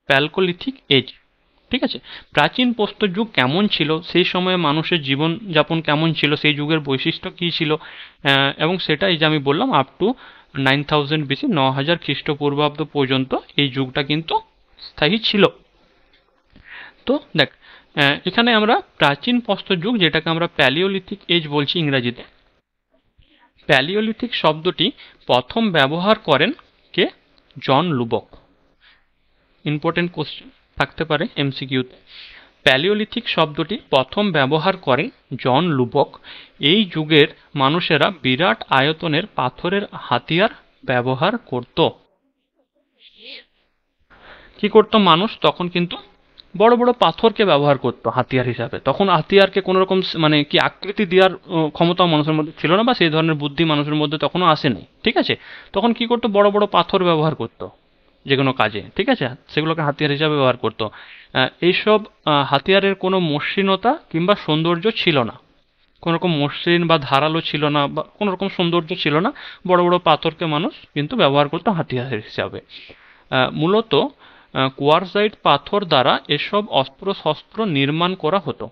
প্যালকোলিথিক এজ। ঠিক আছে, প্রাচীন প্রস্তর যুগ কেমন ছিল, সেই সময়ে মানুষের জীবনযাপন কেমন ছিল, সেই যুগের বৈশিষ্ট্য কী ছিল, এবং সেটা এই যে আমি বললাম আপ টু 9000 BC, 9000 খ্রিস্টপূর্বাব্দ পর্যন্ত এই যুগটা কিন্তু স্থায়ী ছিল। তো দেখ, এখানে আমরা প্রাচীন প্রস্তর যুগ, যেটাকে আমরা প্যালিওলিথিক এজ বলছি ইংরাজিতে, প্যালিওলিথিক শব্দটি প্রথম ব্যবহার করেন কে? জন লুবক। ইম্পর্টেন্ট কোশ্চেন থাকতে পারে এমসিকিউতে। প্যালিওলিথিক শব্দটি প্রথম ব্যবহার করেন জন লুবক। এই যুগের মানুষেরা বিরাট আয়তনের পাথরের হাতিয়ার ব্যবহার করত। কি করতো মানুষ? তখন কিন্তু বড় বড় পাথরকে ব্যবহার করতো হাতিয়ার হিসাবে। তখন হাতিয়ারকে কোনো রকম মানে কি আকৃতি দেওয়ার ক্ষমতাও মানুষের মধ্যে ছিল না, বা সেই ধরনের বুদ্ধি মানুষের মধ্যে তখনও আসেনি। ঠিক আছে, তখন কি করতো? বড় বড় পাথর ব্যবহার করতো যে কোনো কাজে। ঠিক আছে, সেগুলোকে হাতিয়ার হিসাবে ব্যবহার করতো। এইসব হাতিয়ারের কোনো মসৃণতা কিংবা সৌন্দর্য ছিল না, কোনো রকম মসৃণ বা ধারালো ছিল না, বা কোনো রকম সৌন্দর্য ছিল না। বড় বড় পাথরকে মানুষ কিন্তু ব্যবহার করতো হাতিয়ার হিসাবে। মূলত কোয়ার্সাইট পাথর দ্বারা এসব অস্ত্র শস্ত্র নির্মাণ করা হতো।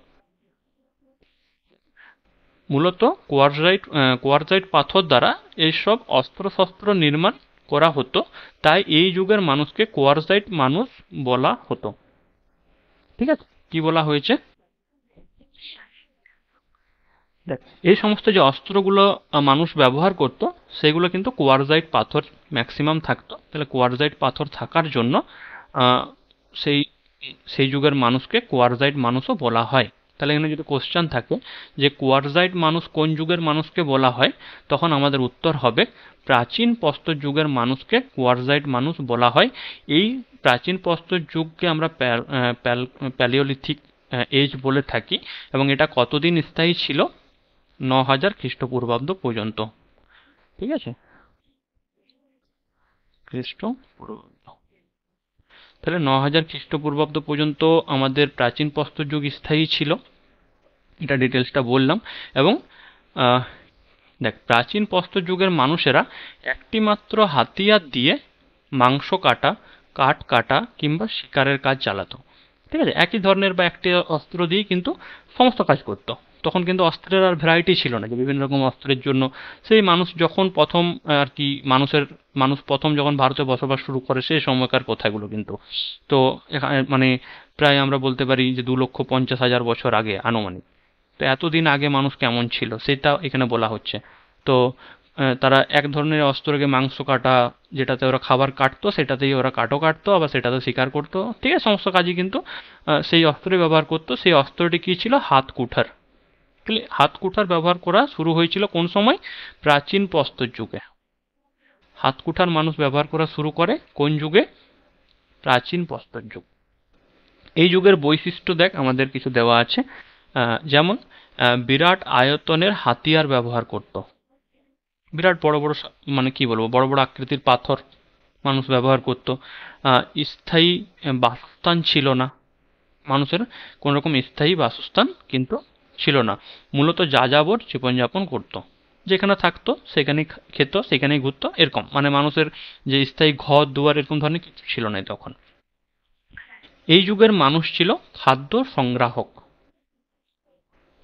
মূলত কোয়ার্সাইট পাথর দ্বারা এইসব অস্ত্র শস্ত্র নির্মাণ করা হতো, তাই এই যুগের মানুষকে কোয়ার্সাইট মানুষ বলা হতো। ঠিক আছে, কি বলা হয়েছে? দেখ, এই সমস্ত যে অস্ত্রগুলো মানুষ ব্যবহার করত, সেগুলো কিন্তু কোয়ার্সাইট পাথর ম্যাক্সিমাম থাকতো। তাহলে কোয়ার্সাইট পাথর থাকার জন্য সেই সেই যুগের মানুষকে কোয়ার্সাইট মানুষও বলা হয়। তাহলে এখানে যদি কোশ্চেন থাকে যে কোয়ার্সাইট মানুষ কোন যুগের মানুষকে বলা হয়, তখন আমাদের উত্তর হবে প্রাচীন প্রস্তর যুগের মানুষকে কোয়ার্সাইট মানুষ বলা হয়। এই প্রাচীন প্রস্তর যুগকে আমরা প্যালিওলিথিক এজ বলে থাকি, এবং এটা কতদিন স্থায়ী ছিল? 9000 খ্রিস্টপূর্বাব্দ পর্যন্ত। ঠিক আছে, খ্রিস্টপূর্বাব্দ। তাহলে 9000 খ্রিস্টপূর্বাব্দ পর্যন্ত আমাদের প্রাচীন প্রস্তর যুগ স্থায়ী ছিল, এটা ডিটেলসটা বললাম। এবং দেখ, প্রাচীন প্রস্তর যুগের মানুষেরা একটি মাত্র হাতিয়ার দিয়ে মাংস কাটা, কাঠ কাটা কিংবা শিকারের কাজ চালাতো। ঠিক আছে, একই ধরনের বা একটি অস্ত্র দিয়েই কিন্তু সমস্ত কাজ করতো। তখন কিন্তু অস্ত্রের আর ভ্যারাইটি ছিল না যে বিভিন্ন রকম অস্ত্রের জন্য। সেই মানুষ যখন প্রথম আর কি মানুষ প্রথম যখন ভারতে বসবাস শুরু করে, সেই সময়কার কথাগুলো কিন্তু। তো এখানে মানে প্রায় আমরা বলতে পারি যে 2,50,000 বছর আগে আনুমানিক। তো এতদিন আগে মানুষ কেমন ছিল সেটা এখানে বলা হচ্ছে। তো তারা এক ধরনের অস্ত্রকে মাংস কাটা, যেটাতে ওরা খাবার কাটতো, সেটাতেই ওরা কাঠও কাটতো, আবার সেটাতে শিকার করতো। ঠিক আছে, সমস্ত কাজই কিন্তু সেই অস্ত্রই ব্যবহার করতো। সেই অস্ত্রটি কী ছিল? হাত কুঠার। হাত কুঠার ব্যবহার করা শুরু হয়েছিল কোন সময়? প্রাচীন প্রস্তর যুগে। হাত কুঠার মানুষ ব্যবহার করা শুরু করে কোন যুগে? প্রাচীন প্রস্তর যুগ। এই যুগের বৈশিষ্ট্য দেখ, আমাদের কিছু দেওয়া আছে। যেমন বিরাট আয়তনের হাতিয়ার ব্যবহার করত। বিরাট বড় বড় মানে কি বলবো, বড় বড় আকৃতির পাথর মানুষ ব্যবহার করত। স্থায়ী বাসস্থান ছিল না মানুষের, কোনো রকম স্থায়ী বাসস্থান কিন্তু ছিল না। মূলত যাযাবর জীবনযাপন করত, যেখানে থাকতো সেখানেই খেত, সেখানেই ঘুরতো, এরকম। মানে মানুষের যে স্থায়ী ঘর দুয়ার এরকম ধরনের কিছু ছিল না তখন। এই যুগের মানুষ ছিল খাদ্য সংগ্রাহক।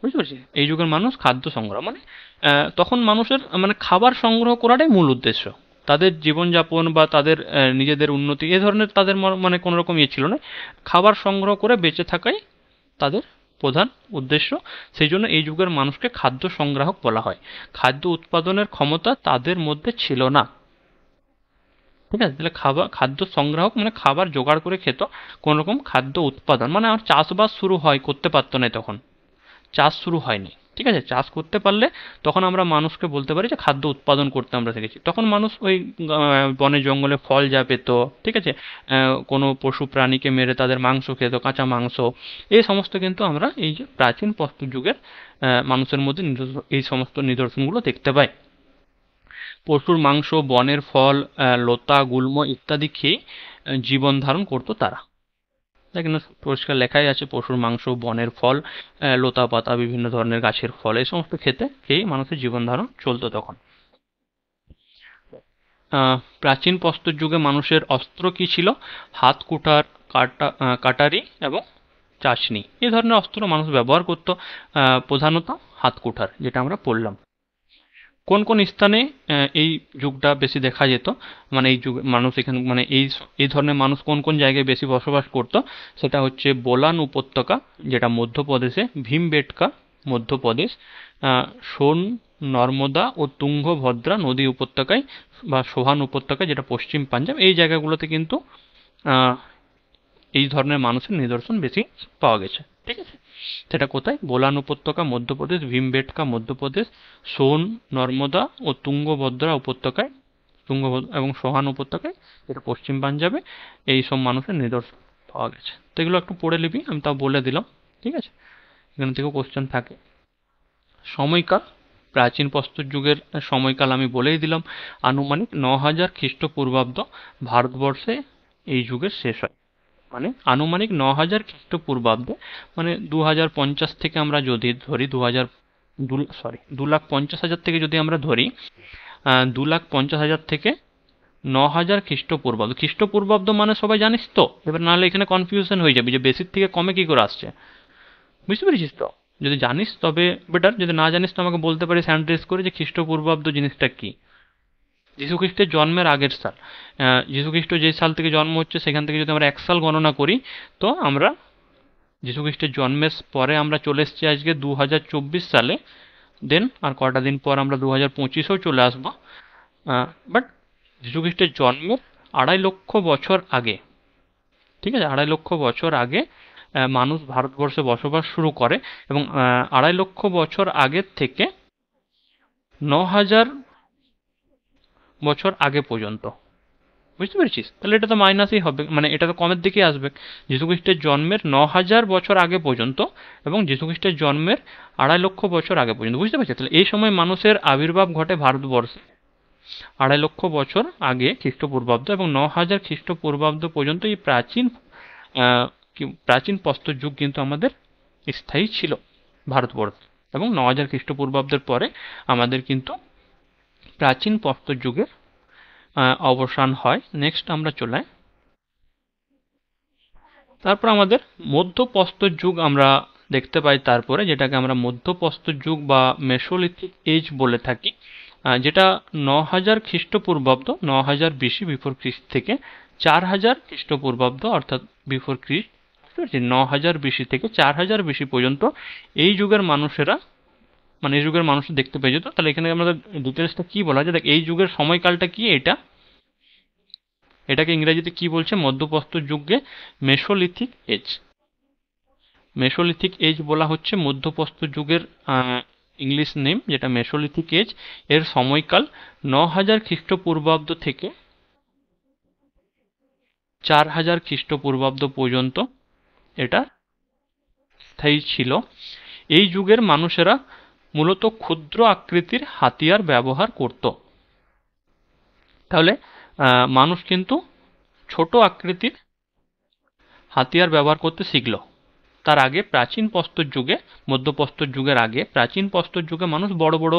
বুঝতে পারছি, এই যুগের মানুষ খাদ্য সংগ্রহ মানে তখন মানুষের মানে খাবার সংগ্রহ করাটাই মূল উদ্দেশ্য। তাদের জীবনযাপন বা তাদের নিজেদের উন্নতি এ ধরনের তাদের মানে কোনো রকম ইয়ে ছিল না। খাবার সংগ্রহ করে বেঁচে থাকাই তাদের প্রধান উদ্দেশ্য। সেই জন্য এই যুগের মানুষকে খাদ্য সংগ্রাহক বলা হয়। খাদ্য উৎপাদনের ক্ষমতা তাদের মধ্যে ছিল না। ঠিক আছে, তাহলে খাদ্য সংগ্রাহক মানে খাবার জোগাড় করে খেত। কোনো রকম খাদ্য উৎপাদন মানে আর চাষবাস শুরু করতে পারতো না তখন, চাষ শুরু হয়নি। ঠিক আছে, চাষ করতে পারলে তখন আমরা মানুষকে বলতে পারি যে খাদ্য উৎপাদন করতে আমরা শিখেছি। তখন মানুষ ওই বনে জঙ্গলে ফল যা পেত, ঠিক আছে, কোনো পশু প্রাণীকে মেরে তাদের মাংস খেত, কাঁচা মাংস, এই সমস্ত কিন্তু আমরা এই যে প্রাচীন প্রস্তর যুগের মানুষের মধ্যে এই সমস্ত নিদর্শনগুলো দেখতে পাই। পশুর মাংস, বনের ফল, লতা গুল্ম ইত্যাদি খেয়ে জীবন ধারণ করতো তারা। দেখেন পরিষ্কার লেখাই আছে পশুর মাংস, বনের ফল, লতা পাতা, বিভিন্ন ধরনের গাছের ফল, এই সমস্ত খেয়েই মানুষের জীবন ধারণ চলতো তখন। প্রাচীন প্রস্তর যুগে মানুষের অস্ত্র কি ছিল? হাত কুঠার, কাটারি এবং চাষনি, এই ধরনের অস্ত্র মানুষ ব্যবহার করত। প্রধানত হাত কুঠার, যেটা আমরা পড়লাম। কোন কোন স্থানে এই যুগটা বেশি দেখা যেত, মানে এই যুগ মানুষ এখানে, মানে এই ধরনের মানুষ কোন কোন জায়গায় বেশি বসবাস করত? সেটা হচ্ছে বোলান উপত্যকা, যেটা মধ্যপ্রদেশে, ভীমবেটকা মধ্যপ্রদেশ, সোন, নর্মদা ও তুঙ্গভদ্রা নদী উপত্যকায় বা সোহান উপত্যকায়, যেটা পশ্চিম পাঞ্জাব, এই জায়গাগুলোতে কিন্তু এই ধরনের মানুষের নিদর্শন বেশি পাওয়া গেছে। ঠিক আছে, সেটা কোথায়? বোলান উপত্যকা মধ্যপ্রদেশ, ভীমবেটকা মধ্যপ্রদেশ, সোন, নর্মদা ও তুঙ্গভদ্রা উপত্যকায়, এবং সোহান উপত্যকায়, যেটা পশ্চিম পাঞ্জাবে, এই সব মানুষের নিদর্শন পাওয়া গেছে। তো এগুলো একটু পড়ে নিবি, আমি তাও বলে দিলাম। ঠিক আছে, এখান থেকেও কোশ্চেন থাকে। সময়কাল, প্রাচীন প্রস্তর যুগের সময়কাল আমি বলেই দিলাম, আনুমানিক 9000 খ্রিস্টপূর্বাব্দ ভারতবর্ষে এই যুগের শেষ হয়। মানে আনুমানিক 9000 খ্রিস্টপূর্বাব্দে, মানে 2050 থেকে আমরা যদি ধরি, 2,50,000 থেকে যদি আমরা ধরি, 2,50,000 থেকে 9000 খ্রিস্টপূর্বাব্দ। খ্রিস্টপূর্বাব্দ মানে সবাই জানিস তো? এবার নাহলে এখানে কনফিউশন হয়ে যাবে যে বেশির থেকে কমে কি করে আসছে। বুঝতে পেরেছিস তো? যদি জানিস তবে বেটার, যদি না জানিস তো আমাকে বলতে পারিস হ্যান্ড রেজ করে যে খ্রিস্টপূর্বাব্দ জিনিসটা কি। যীশুখ্রিস্টের জন্মের আগের সাল, যীশুখ্রিস্ট যে সাল থেকে জন্ম হচ্ছে সেখান থেকে যদি আমরা 1 সাল গণনা করি, তো আমরা যীশুখ্রিস্টের জন্মের পরে আমরা চলে এসেছি আজকে 2024 সালে। দেন আর কটা দিন পর আমরা 2025-এও চলে আসবো। বাট যীশুখ্রিস্টের জন্মের 2.5 লক্ষ বছর আগে, ঠিক আছে, 2.5 লক্ষ বছর আগে মানুষ ভারতবর্ষে বসবাস শুরু করে, এবং 2.5 লক্ষ বছর আগের থেকে 9000 বছর আগে পর্যন্ত। বুঝতে পেরেছিস? তাহলে এটা তো মাইনাসই হবে, মানে এটা তো কমের দিকে আসবে। যীশুখ্রিস্টের জন্মের 9000 বছর আগে পর্যন্ত এবং যীশুখ্রিস্টের জন্মের 2.5 লক্ষ বছর আগে পর্যন্ত। বুঝতে পারছিস? তাহলে এই সময় মানুষের আবির্ভাব ঘটে ভারতবর্ষে 2.5 লক্ষ বছর আগে খ্রিস্টপূর্বাব্দ, এবং 9000 খ্রিস্টপূর্বাব্দ পর্যন্ত এই প্রাচীন প্রস্তর যুগ কিন্তু আমাদের স্থায়ী ছিল ভারতবর্ষে, এবং 9000 খ্রিস্টপূর্বাব্দের পরে আমাদের কিন্তু প্রাচীন প্রস্তর যুগের অবসান হয়। নেক্সট আমরা চলে, তারপর আমাদের মধ্যপ্রস্তর যুগ আমরা দেখতে পাই তারপরে, যেটাকে আমরা মধ্যপ্রস্তর যুগ বা মেসোলিথিক এজ বলে থাকি, যেটা 9000 খ্রিস্টপূর্বাব্দ, 9000 বিসি বিফোর খ্রিস্ট থেকে 4000 খ্রিস্টপূর্বাব্দ অর্থাৎ বিফোর খ্রিস্ট, 9000 বিসি থেকে 4000 বিসি পর্যন্ত এই যুগের মানুষেরা, মানে এই যুগের মানুষ দেখতে পেয়ে যেত। তাহলে এখানে আমাদের ডিটেলসটা কি বলা যায়, দেখ এই যুগের সময়কালটা কি, এটাকে ইংরেজিতে কি বলছে? মধ্যপ্রস্তর যুগকে মেসোলিথিক এজ, মেসোলিথিক এজ বলা হচ্ছে মধ্যপ্রস্তর যুগের ইংলিশ নেম, যেটা মেসোলিথিক এজ। এর সময়কাল 9000 খ্রিস্টপূর্বাব্দ থেকে 4000 খ্রিস্টপূর্বাব্দ পর্যন্ত এটা স্থায়ী ছিল। এই যুগের মানুষেরা মূলত ক্ষুদ্র আকৃতির হাতিয়ার ব্যবহার করত। তাহলে মানুষ কিন্তু ছোট আকৃতির হাতিয়ার ব্যবহার করতে শিখল। তার আগে প্রাচীন প্রস্তর যুগে, মধ্যপ্রস্তর যুগের আগে প্রাচীন প্রস্তর যুগে মানুষ বড় বড়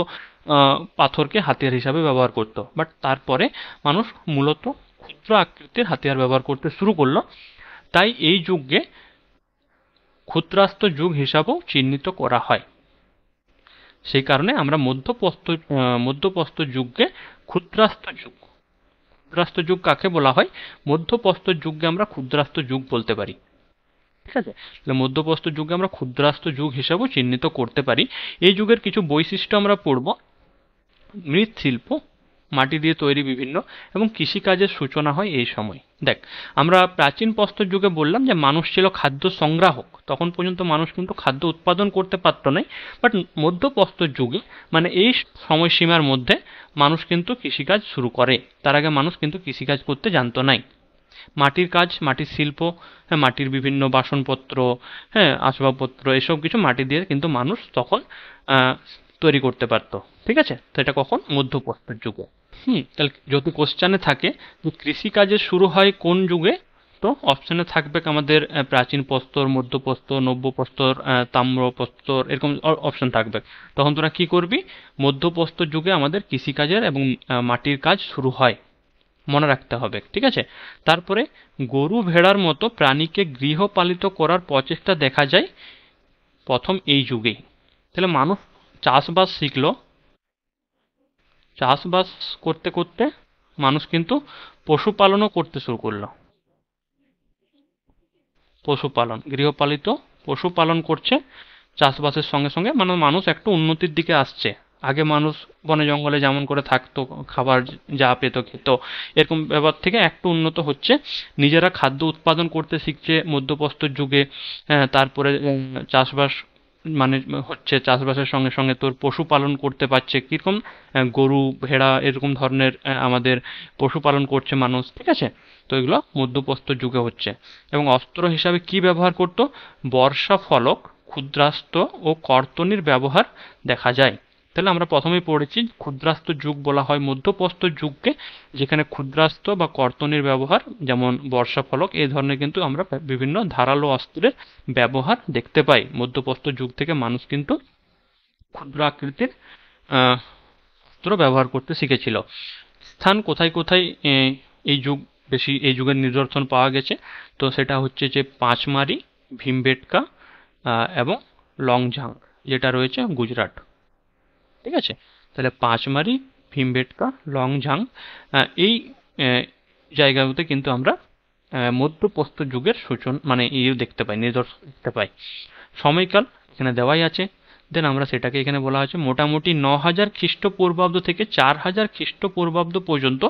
পাথরকে হাতিয়ার হিসাবে ব্যবহার করত। বাট তারপরে মানুষ মূলত ক্ষুদ্র আকৃতির হাতিয়ার ব্যবহার করতে শুরু করলো। তাই এই যুগকে ক্ষুদ্রাস্ত্র যুগ হিসাবেও চিহ্নিত করা হয়। সেই কারণে আমরা মধ্যপ্রস্তর যুগকে ক্ষুদ্রাস্ত্র যুগ, ক্ষুদ্রাস্ত্র যুগ কাকে বলা হয়? মধ্যপ্রস্তর যুগকে আমরা ক্ষুদ্রাস্ত্র যুগ বলতে পারি। ঠিক আছে, তাহলে মধ্যপ্রস্তর যুগে আমরা ক্ষুদ্রাস্ত্র যুগ হিসাবেও চিহ্নিত করতে পারি। এই যুগের কিছু বৈশিষ্ট্য আমরা পড়ব। মৃৎশিল্প, মাটি দিয়ে তৈরি বিভিন্ন, এবং কৃষিকাজের সূচনা হয় এই সময়। দেখ, আমরা প্রাচীন প্রস্তর যুগে বললাম যে মানুষ ছিল খাদ্য সংগ্রাহক, তখন পর্যন্ত মানুষ কিন্তু খাদ্য উৎপাদন করতে পারত না। বাট মধ্যপ্রস্তর যুগে, মানে এই সময়সীমার মধ্যে মানুষ কিন্তু কৃষিকাজ শুরু করে। তার আগে মানুষ কিন্তু কৃষিকাজ করতে জানতো নাই। মাটির কাজ, মাটির শিল্প, হ্যাঁ, মাটির বিভিন্ন বাসনপত্র, হ্যাঁ, আসবাবপত্র, এসব কিছু মাটি দিয়ে কিন্তু মানুষ তখন তৈরি করতে পারতো। ঠিক আছে, তো এটা কখন? মধ্যপ্রস্তর যুগে। তাহলে যদি কোশ্চেনে থাকে যে কৃষিকাজে শুরু হয় কোন যুগে, তো অপশনে থাকবে আমাদের প্রাচীন প্রস্তর, মধ্য প্রস্তর, নব্য প্রস্তর, তাম্র প্রস্তর, এরকম অপশন থাকবে। তখন তোরা কি করবি, মধ্য প্রস্তর যুগে আমাদের কৃষিকাজের এবং মাটির কাজ শুরু হয়, মনে রাখতে হবে, ঠিক আছে। তারপরে গরু ভেড়ার মতো প্রাণীকে গৃহপালিত করার প্রচেষ্টা দেখা যায় প্রথম এই যুগেই। তাহলে মানুষ চাষবাস শিখলো, চাষবাস করতে করতে মানুষ কিন্তু পশুপালনও করতে শুরু করলো। পশুপালন, গৃহপালিত পশুপালন করছে চাষবাসের সঙ্গে সঙ্গে, মানে মানুষ একটু উন্নতির দিকে আসছে। আগে মানুষ বনে জঙ্গলে যেমন করে থাকতো, খাবার যা পেত খেত, এরকম ব্যাপার থেকে একটু উন্নত হচ্ছে, নিজেরা খাদ্য উৎপাদন করতে শিখছে মধ্যপ্রস্তর যুগে। তারপরে চাষবাস মানে হচ্ছে, চাষবাসের সঙ্গে সঙ্গে তোর পশুপালন করতে পারছে, কীরকম গরু ভেড়া এরকম ধরনের আমাদের পশুপালন করছে মানুষ, ঠিক আছে। তো এগুলো মধ্যপ্রস্তর যুগে হচ্ছে। এবং অস্ত্র হিসাবে কি ব্যবহার করত, বর্ষা ফলক, ক্ষুদ্রাস্ত্র ও কর্তনীর ব্যবহার দেখা যায়। তাহলে আমরা প্রথমেই পড়েছি ক্ষুদ্রাস্ত্র যুগ বলা হয় মধ্যপ্রস্তর যুগকে, যেখানে ক্ষুদ্রাস্ত্র বা কর্তনীর ব্যবহার, যেমন বর্ষা ফলক এই ধরনের কিন্তু আমরা বিভিন্ন ধারালো অস্ত্রের ব্যবহার দেখতে পাই। মধ্যপ্রস্তর যুগ থেকে মানুষ কিন্তু ক্ষুদ্র আকৃতির অস্ত্র ব্যবহার করতে শিখেছিল। স্থান কোথায় কোথায় এই যুগ বেশি, এই যুগের নিদর্শন পাওয়া গেছে, তো সেটা হচ্ছে যে পাঁচমারি, ভীমবেটকা এবং লংঝাং, যেটা রয়েছে গুজরাট, ঠিক আছে। তাহলে পাঁচমারি, ভীমবেটকা, লংঝাং এই আহ, জায়গাগুলোতে কিন্তু আমরা মধ্যপ্রস্তর যুগের সূচনা মানে দেখতে পাই, নিদর্শন দেখতে পাই। সময়কাল এখানে দেওয়াই আছে। দেন আমরা সেটাকে এখানে বলা হয়েছে মোটামুটি 9000 খ্রিস্টপূর্বাব্দ থেকে 4000 খ্রিস্টপূর্বাব্দ পর্যন্ত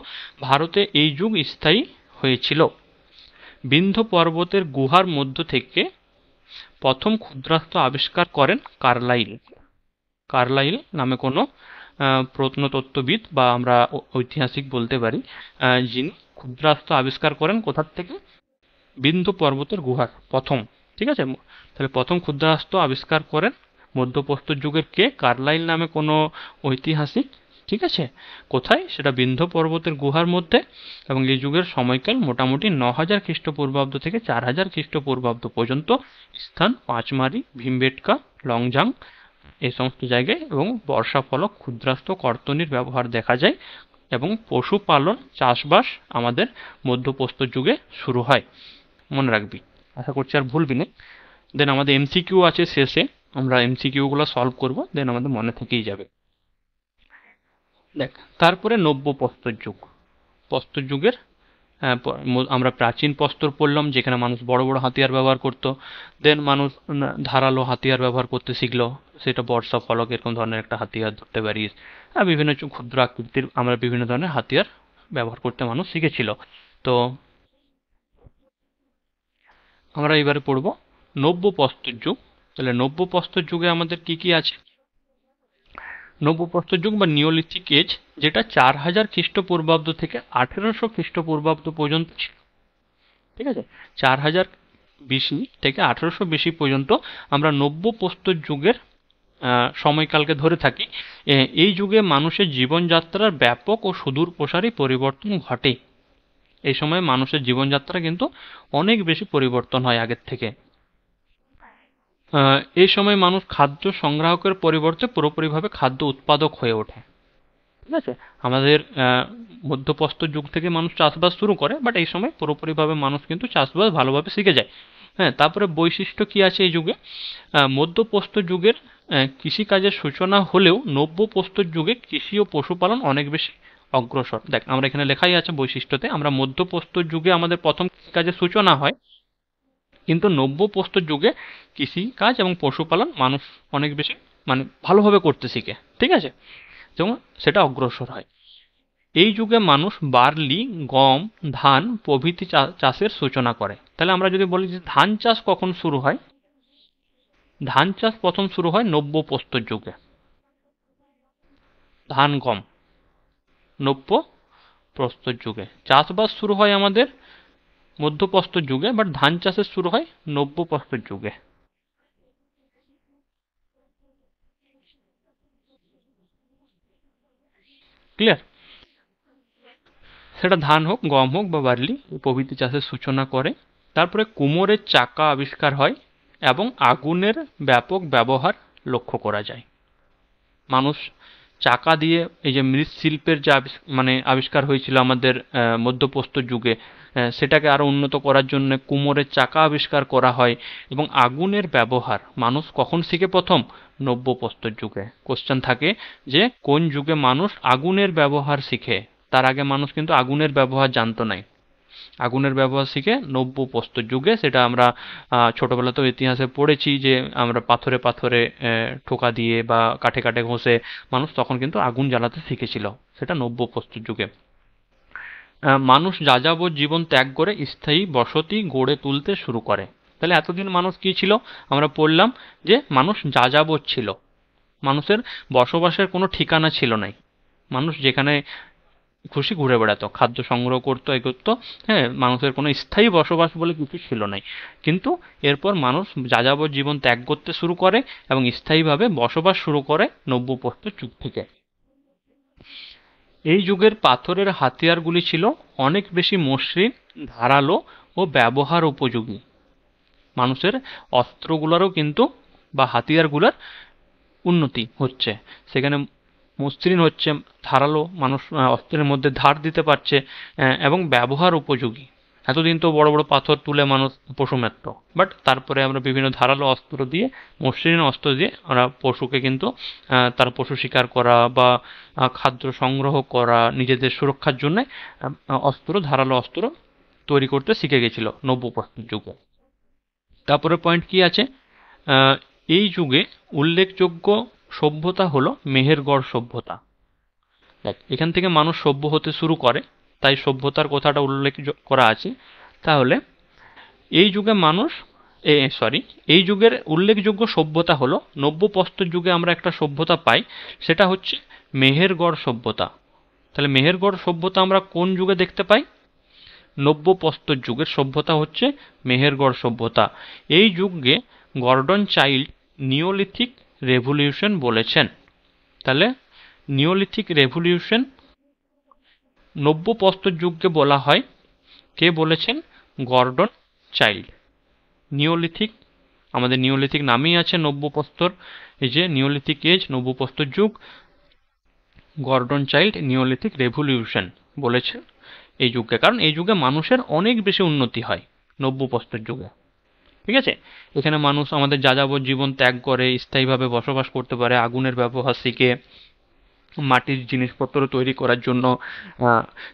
ভারতে এই যুগ স্থায়ী হয়েছিল। বিন্ধ্য পর্বতের গুহার মধ্য থেকে প্রথম ক্ষুদ্রাস্ত্র আবিষ্কার করেন কার্লাইল। কার্লাইল নামে কোনো প্রত্নতত্ত্ববিদ বা আমরা ঐতিহাসিক বলতে পারি, যিনি ক্ষুদ্রাস্ত্র আবিষ্কার করেন কোথার থেকে, বিন্ধ্য পর্বতের গুহার প্রথম, ঠিক আছে। তাহলে প্রথম ক্ষুদ্রাস্ত্র আবিষ্কার করেন মধ্যপ্রস্তর যুগের কে, কার্লাইল নামে কোনো ঐতিহাসিক, ঠিক আছে। কোথায়, সেটা বিন্ধ্য পর্বতের গুহার মধ্যে। এবং এই যুগের সময়কাল মোটামুটি 9000 খ্রিস্টপূর্বাব্দ থেকে 4000 খ্রিস্টপূর্বাব্দ পর্যন্ত। স্থান পাঁচমারি, ভীমবেটকা, লংজাং এই সমস্ত জায়গায়। এবং বর্ষা ফলক, ক্ষুদ্রাস্ত্র, কর্তনীর ব্যবহার দেখা যায়। এবং পশুপালন, চাষবাস আমাদের মধ্যপ্রস্তর যুগে শুরু হয়, মনে রাখবি, আশা করছি আর ভুলবি না। দেন আমাদের এমসিকিউ আছে শেষে, আমরা এমসিকিউগুলো সলভ করব, দেন আমাদের মনে থেকেই যাবে। দেখ, তারপরে নব্য প্রস্তর যুগ। প্রস্তর যুগের আমরা প্রাচীন প্রস্তর পড়লাম, যেখানে মানুষ বড় বড় হাতিয়ার ব্যবহার করত। দেন মানুষ ধারালো হাতিয়ার ব্যবহার করতে শিখলো, সেটা বর্ষা ফলক এরকম ধরনের একটা হাতিয়ার ধরতে পারিস। আর বিভিন্ন ক্ষুদ্র আকৃতির আমরা বিভিন্ন ধরনের হাতিয়ার ব্যবহার করতে মানুষ শিখেছিল। তো আমরা এবারে পড়ব নব্য প্রস্তর যুগ। তাহলে নব্য প্রস্তর যুগে আমাদের কি কি আছে, নব্য প্রস্তর যুগ বা নিওলিথিক এজ, যেটা 4000 খ্রিস্টপূর্বাব্দ থেকে 1800 খ্রিস্টপূর্বাব্দ পর্যন্ত ছিল, ঠিক আছে। 4000 বিসি থেকে 1800 বিসি পর্যন্ত আমরা নব্য প্রস্তর যুগের সময়কালকে ধরে থাকি। এই যুগে মানুষের জীবনযাত্রার ব্যাপক ও সুদূর প্রসারী পরিবর্তন ঘটে। এই সময় মানুষের জীবনযাত্রা কিন্তু অনেক বেশি পরিবর্তন হয় আগের থেকে। এই সময় মানুষ খাদ্য সংগ্রাহকের পরিবর্তে পুরোপুরিভাবে খাদ্য উৎপাদক হয়ে ওঠে, ঠিক আছে। আমাদের মধ্যপ্রস্তর যুগ থেকে মানুষ চাষবাস শুরু করে, বাট এই সময় পুরোপুরিভাবে মানুষ কিন্তু চাষবাস ভালোভাবে শিখে যায়। হ্যাঁ, তারপরে বৈশিষ্ট্য কি আছে এই যুগে, মধ্যপ্রস্তর যুগের কৃষিকাজের সূচনা হলেও নব্য প্রস্তর যুগে কৃষি ও পশুপালন অনেক বেশি অগ্রসর। দেখ, আমরা এখানে লেখাই আছে বৈশিষ্ট্যতে, আমরা মধ্যপ্রস্তর যুগে আমাদের প্রথম কৃষিকাজের সূচনা হয়, কিন্তু নব্য প্রস্তর যুগে কৃষিকাজ এবং পশুপালন মানুষ অনেক বেশি মানে ভালোভাবে করতে শিখে, ঠিক আছে, যেমন সেটা অগ্রসর হয়। এই যুগে মানুষ বার্লি, গম, ধান প্রভৃতি চাষের সূচনা করে। তাহলে আমরা যদি বলি যে ধান চাষ কখন শুরু হয়, ধান চাষ প্রথম শুরু হয় নব্য প্রস্তর যুগে। ধান, গম নব্য প্রস্তর যুগে। চাষবাস শুরু হয় আমাদের মধ্যপ্রস্তর যুগে, বাট ধান চাষের শুরু হয় নব্য প্রস্তর যুগে। ক্লিয়ার? সেটা ধান হোক, গম হোক বা বার্লি প্রভৃতি চাষের সূচনা করে। তারপরে কুমোরের চাকা আবিষ্কার হয় এবং আগুনের ব্যাপক ব্যবহার লক্ষ্য করা যায়। মানুষ চাকা দিয়ে এই যে মৃৎশিল্পের যে আবিষ্কার হয়েছিল আমাদের মধ্যপ্রস্তর যুগে, সেটাকে আরো উন্নত করার জন্য কুমোরের চাকা আবিষ্কার করা হয়। এবং আগুনের ব্যবহার মানুষ কখন শিখে প্রথম? নব্যপ্রস্তর যুগে। কোশ্চেন থাকে যে কোন যুগে মানুষ আগুনের ব্যবহার শিখে? তার আগে মানুষ কিন্তু আগুনের ব্যবহার জানতো না। আগুনের ব্যবহার শিখে নব্যপ্রস্তর যুগে। সেটা আমরা ছোটবেলাতেও ইতিহাসে পড়েছি যে আমরা পাথরে পাথরে ঠোকা দিয়ে বা কাঠে কাঠে ঘষে মানুষ তখন কিন্তু আগুন জ্বালাতে শিখেছিল। সেটা নব্যপ্রস্তর যুগে। মানুষ যাযাবর জীবন ত্যাগ করে স্থায়ী বসতি গড়ে তুলতে শুরু করে। তাহলে এতদিন মানুষ কি ছিল? আমরা পড়লাম যে মানুষ যাযাবর ছিল, মানুষের বসবাসের কোনো ঠিকানা ছিল না। মানুষ যেখানে খুশি ঘুরে বেড়াতো, খাদ্য সংগ্রহ করতো, এ করতো। হ্যাঁ, মানুষের কোনো স্থায়ী বসবাস বলে কিছু ছিল না। কিন্তু এরপর মানুষ যাযাবর জীবন ত্যাগ করতে শুরু করে এবং স্থায়ীভাবে বসবাস শুরু করে নব্যপ্রস্তর যুগ থেকে। এই যুগের পাথরের হাতিয়ারগুলি ছিল অনেক বেশি মসৃণ, ধারালো ও ব্যবহার উপযোগী। মানুষের অস্ত্রগুলোরও কিন্তু বা হাতিয়ারগুলোর উন্নতি হচ্ছে, সেখানে মসৃণ হচ্ছে, ধারালো, মানুষ অস্ত্রের মধ্যে ধার দিতে পারছে এবং ব্যবহার উপযোগী। এতদিন তো বড় বড় পাথর তুলে মানুষ পশু মারত, বাট তারপরে আমরা বিভিন্ন ধারালো অস্ত্র দিয়ে, মসৃণ অস্ত্র দিয়ে আমরা পশুকে কিন্তু তার পশু শিকার করা বা খাদ্য সংগ্রহ করা, নিজেদের সুরক্ষার জন্য ধারালো অস্ত্র তৈরি করতে শিখে গেছিল নব্যপ্রস্তর যুগে। তারপরে পয়েন্ট কি আছে? এই যুগে উল্লেখযোগ্য সভ্যতা হলো মেহেরগড় সভ্যতা। দেখ, এখান থেকে মানুষ সভ্য হতে শুরু করে, তাই সভ্যতার কথাটা উল্লেখ করা আছে। তাহলে এই যুগে মানুষ এই যুগের উল্লেখযোগ্য সভ্যতা হলো, নব্যপ্রস্তর যুগে আমরা একটা সভ্যতা পাই, সেটা হচ্ছে মেহেরগড় সভ্যতা। তাহলে মেহেরগড় সভ্যতা আমরা কোন যুগে দেখতে পাই? নব্যপ্রস্তর যুগের সভ্যতা হচ্ছে মেহেরগড় সভ্যতা। এই যুগকে গর্ডন চাইল্ড নিওলিথিক রেভলিউশন বলেছেন। তাহলে নিওলিথিক রেভলিউশন নব্যপ্রস্তর যুগকে বলা হয়। কে বলেছেন? Gordon Childe. নিওলিথিক, আমাদের নিওলিথিক নামেই আছে নব্যপ্রস্তর, এই যে নিওলিথিক এজ, নব্যপ্রস্তর যুগ। গর্ডন চাইল্ড নিওলিথিক রেভলিউশন বলেছেন এই যুগকে, কারণ এই যুগে মানুষের অনেক বেশি উন্নতি হয় নব্যপ্রস্তর যুগে। ঠিক আছে, এখানে মানুষ আমাদের যাযাবর জীবন ত্যাগ করে স্থায়ীভাবে বসবাস করতে পারে, আগুনের ব্যবহার শিখে, মাটির জিনিসপত্র তৈরি করার জন্য